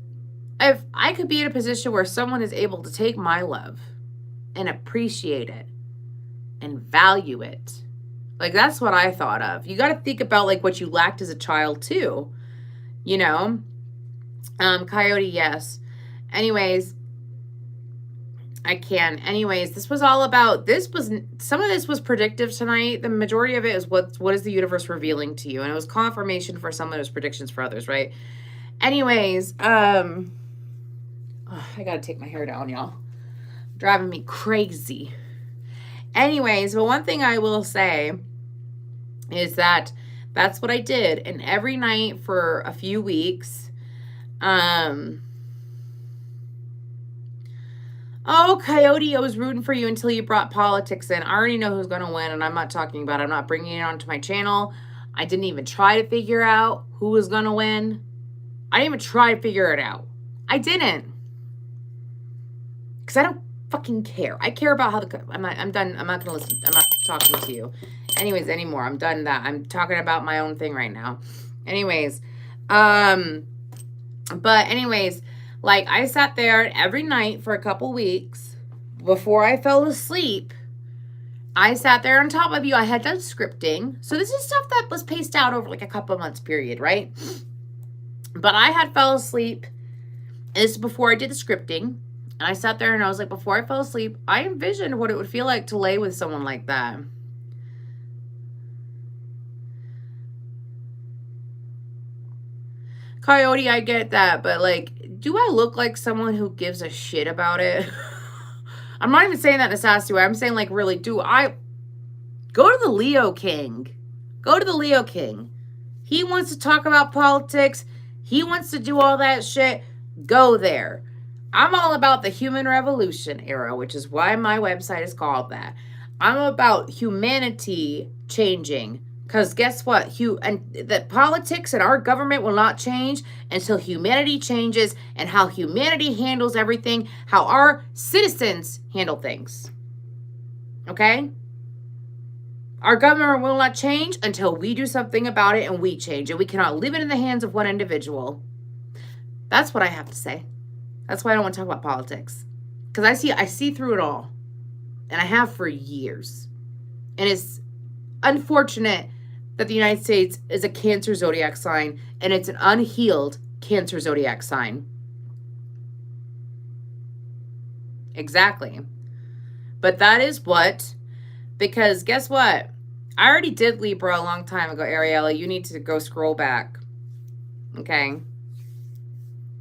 if I could be in a position where someone is able to take my love and appreciate it and value it, like, that's what I thought of. You got to think about, like, what you lacked as a child too, you know. Coyote, yes. Anyways, I can. Anyways, this was all about, some of this was predictive tonight. The majority of it is what is the universe revealing to you? And it was confirmation for some, of those predictions for others, right? Anyways, I gotta take my hair down, y'all. Driving me crazy. Anyways, but one thing I will say is that that's what I did. And every night for a few weeks, oh, Coyote, I was rooting for you until you brought politics in. I already know who's going to win, and I'm not talking about it. I'm not bringing it onto my channel. I didn't even try to figure out who was going to win. I didn't even try to figure it out. I didn't. Because I don't fucking care. I care about how I'm done. I'm not going to listen. I'm not talking to you. Anyways, anymore. I'm done that. I'm talking about my own thing right now. Anyways. But anyways, like I sat there every night for a couple weeks before I fell asleep. I sat there on top of you. I had done scripting. So this is stuff that was paced out over like a couple months period, right? But I had fell asleep. This is before I did the scripting. And I sat there and I was like, before I fell asleep, I envisioned what it would feel like to lay with someone like that. Coyote, I get that, but like, do I look like someone who gives a shit about it? I'm not even saying that in a sassy way. I'm saying like, really, do I go to the Leo King? Go to the Leo King. He wants to talk about politics. He wants to do all that shit. Go there. I'm all about the human revolution era, which is why my website is called that. I'm about humanity changing. Because guess what? The politics and our government will not change until humanity changes and how humanity handles everything, how our citizens handle things. Okay? Our government will not change until we do something about it and we change. And we cannot leave it in the hands of one individual. That's what I have to say. That's why I don't want to talk about politics. Because I see through it all. And I have for years. And it's unfortunate that the United States is a Cancer zodiac sign, and it's an unhealed Cancer zodiac sign. Exactly. But that is what, because guess what? I already did Libra a long time ago, Ariella. You need to go scroll back. Okay.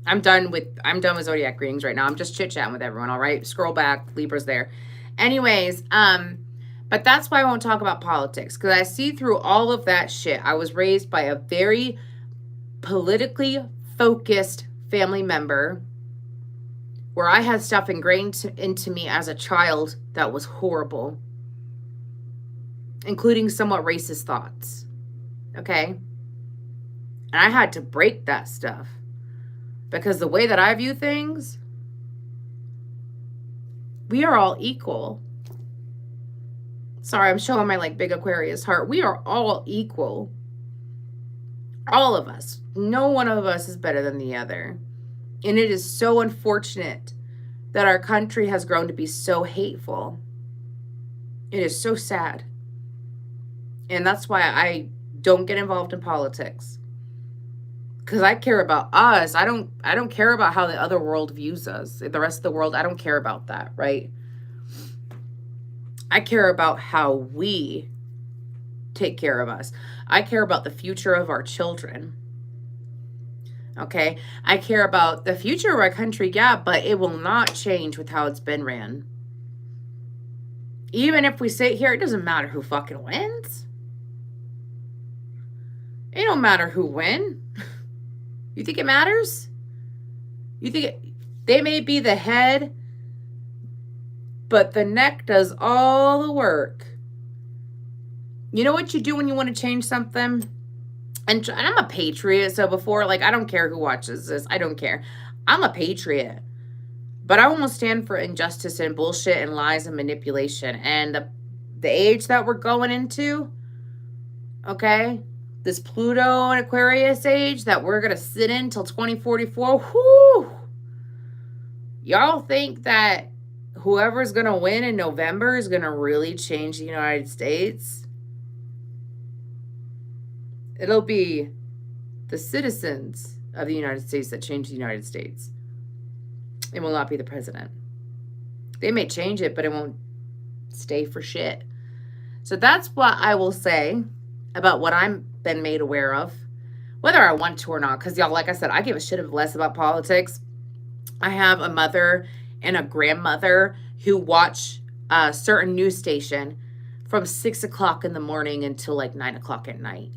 I'm done with zodiac readings right now. I'm just chit-chatting with everyone, all right? Scroll back. Libra's there. Anyways, but that's why I won't talk about politics, because I see through all of that shit. I was raised by a very politically focused family member where I had stuff ingrained into me as a child that was horrible, including somewhat racist thoughts. Okay? And I had to break that stuff because the way that I view things, we are all equal. Sorry, I'm showing my like big Aquarius heart. We are all equal. All of us. No one of us is better than the other. And it is so unfortunate that our country has grown to be so hateful. It is so sad. And that's why I don't get involved in politics. Because I care about us. I don't care about how the other world views us. The rest of the world, I don't care about that, right? I care about how we take care of us. I care about the future of our children. Okay? I care about the future of our country, yeah, but it will not change with how it's been ran. Even if we sit here, it doesn't matter who fucking wins. It don't matter who wins. You think it matters? You think they may be the head, but the neck does all the work. You know what you do when you want to change something? And I'm a patriot, so before, like, I don't care who watches this. I don't care. I'm a patriot. But I won't stand for injustice and bullshit and lies and manipulation. And the age that we're going into, okay, this Pluto and Aquarius age that we're going to sit in till 2044, whoo! Y'all think that whoever's going to win in November is going to really change the United States? It'll be the citizens of the United States that change the United States. It will not be the president. They may change it, but it won't stay for shit. So that's what I will say about what I've been made aware of, whether I want to or not. Because, y'all, like I said, I give a shit less about politics. I have a mother and a grandmother who watch a certain news station from 6 o'clock in the morning until like 9 o'clock at night.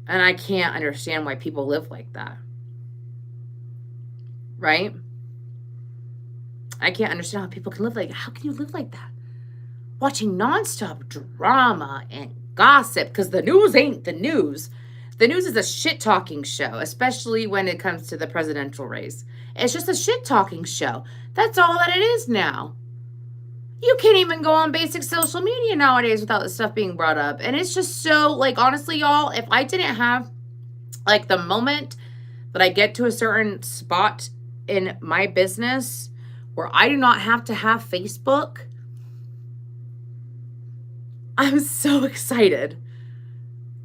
And I can't understand why people live like that. Right? I can't understand how people can live like, how can you live like that? Watching nonstop drama and gossip, because the news ain't the news. The news is a shit-talking show, especially when it comes to the presidential race. It's just a shit-talking show. That's all that it is now. You can't even go on basic social media nowadays without this stuff being brought up. And it's just so, like, honestly, y'all, if I didn't have, like, the moment that I get to a certain spot in my business where I do not have to have Facebook, I'm so excited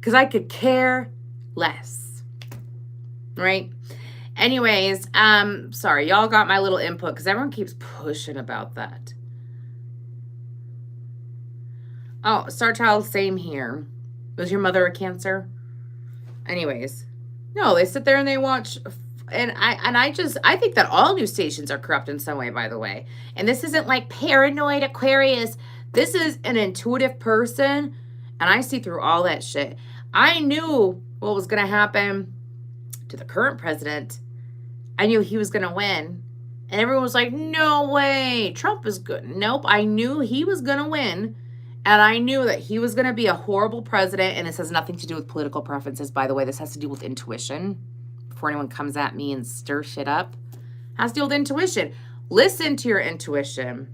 because I could care less, right? Anyways, sorry, y'all got my little input because everyone keeps pushing about that. Oh, Star Child, same here. Was your mother a Cancer? Anyways, no, they sit there and they watch, and I think that all news stations are corrupt in some way, by the way. And this isn't like paranoid Aquarius. This is an intuitive person, and I see through all that shit. I knew what was going to happen to the current president. I knew he was going to win. And everyone was like, no way, Trump is good. Nope, I knew he was going to win. And I knew that he was going to be a horrible president. And this has nothing to do with political preferences, by the way. This has to do with intuition. Before anyone comes at me and stir shit up. Has to do with intuition. Listen to your intuition.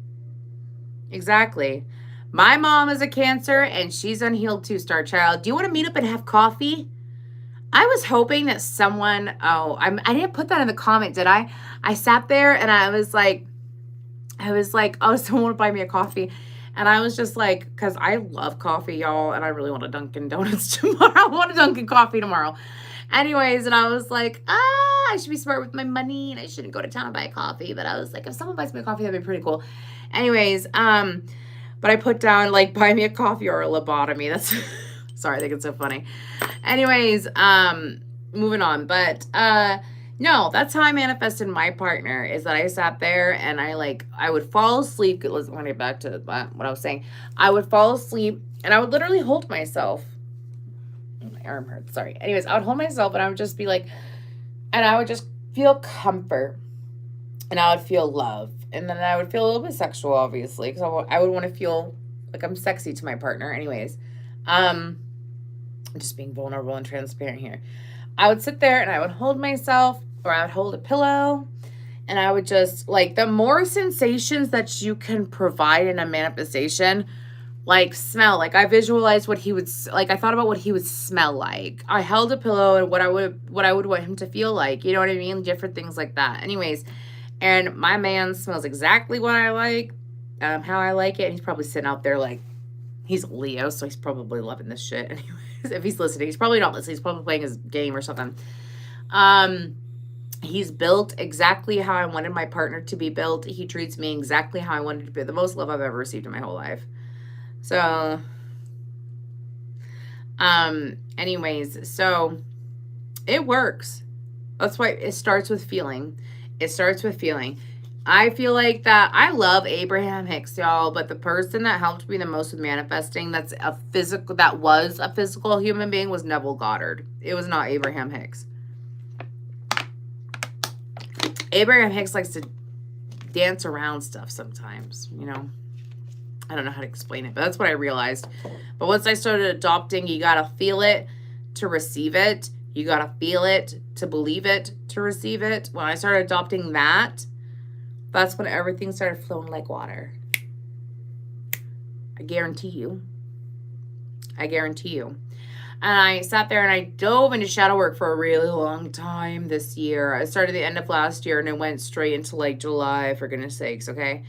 Exactly. My mom is a Cancer, and she's unhealed too, Star Child. Do you want to meet up and have coffee? I was hoping that someone, I didn't put that in the comment, did I? I sat there, and I was like, oh, someone want to buy me a coffee. And I was just like, because I love coffee, y'all, and I really want a Dunkin' Donuts tomorrow. I want a Dunkin' coffee tomorrow. Anyways, and I was like, I should be smart with my money, and I shouldn't go to town and buy a coffee. But I was like, if someone buys me a coffee, that'd be pretty cool. Anyways, but I put down, like, buy me a coffee or a lobotomy. That's, sorry, I think it's so funny. Anyways, moving on. But, no, that's how I manifested my partner, is that I sat there and I would fall asleep. Let's get back to what I was saying. I would fall asleep and I would literally hold myself. My arm hurts, sorry. Anyways, I would hold myself and I would just be like, and I would just feel comfort and I would feel love. And then I would feel a little bit sexual, obviously, because I would want to feel like I'm sexy to my partner. Anyways, I'm just being vulnerable and transparent here. I would sit there and I would hold myself, or I would hold a pillow, and I would just, like, the more sensations that you can provide in a manifestation, like smell, like I visualized what he would, like I thought about what he would smell like. I held a pillow and what I would want him to feel like, you know what I mean? Different things like that. Anyways, and my man smells exactly what I like, how I like it. And he's probably sitting out there like, he's a Leo, so he's probably loving this shit. Anyways, if he's listening, he's probably not listening. He's probably playing his game or something. He's built exactly how I wanted my partner to be built. He treats me exactly how I wanted to be. The most love I've ever received in my whole life. So, anyways, so it works. That's why it starts with feeling. It starts with feeling. I feel like that I love Abraham Hicks, y'all, but the person that helped me the most with manifesting that was a physical human being was Neville Goddard. It was not Abraham Hicks. Abraham Hicks likes to dance around stuff sometimes, you know. I don't know how to explain it, but that's what I realized. But once I started adopting, you got to feel it to receive it. You got to feel it to believe it to receive it. When I started adopting that, that's when everything started flowing like water. I guarantee you. I guarantee you. And I sat there and I dove into shadow work for a really long time this year. I started the end of last year and it went straight into like July, for goodness sakes, okay?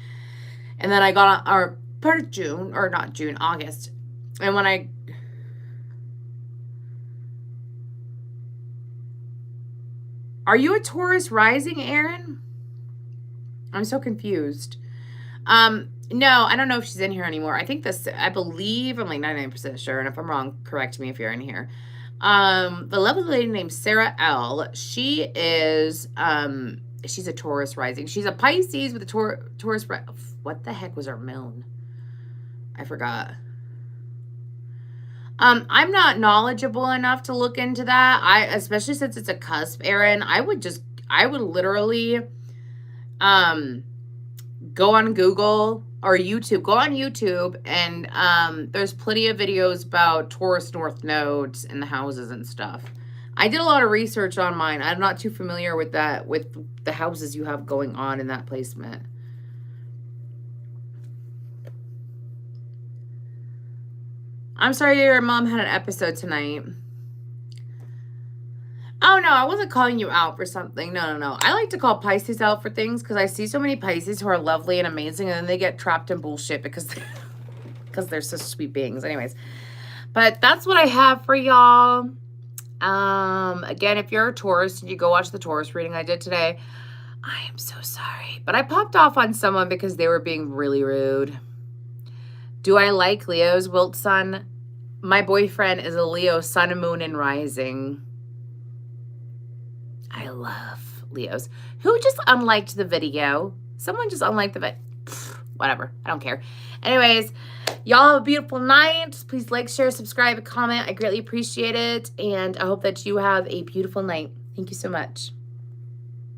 And then I got on, or part of June, or not June, August. And when are you a Taurus rising, Aaron? I'm so confused. No, I don't know if she's in here anymore. I think I believe, I'm like 99% sure, and if I'm wrong, correct me if you're in here. The lovely lady named Sarah L. She is, she's a Taurus rising. She's a Pisces with a Taurus, what the heck was her moon? I forgot. I'm not knowledgeable enough to look into that. Especially since it's a cusp, Aaron, I would literally go on Google or YouTube. Go on YouTube, and there's plenty of videos about Taurus North nodes and the houses and stuff. I did a lot of research on mine. I'm not too familiar with that, with the houses you have going on in that placement. I'm sorry your mom had an episode tonight. Oh, no, I wasn't calling you out for something. No. I like to call Pisces out for things because I see so many Pisces who are lovely and amazing, and then they get trapped in bullshit because they're such sweet beings. Anyways, but that's what I have for y'all. Again, if you're a Taurus and you go watch the Taurus reading I did today, I am so sorry. But I popped off on someone because they were being really rude. Do I like Leos? Wilt Sun. My boyfriend is a Leo, Sun, Moon, and Rising. I love Leos. Who just unliked the video? Someone just unliked the video. Whatever. I don't care. Anyways, y'all have a beautiful night. Please like, share, subscribe, comment. I greatly appreciate it. And I hope that you have a beautiful night. Thank you so much.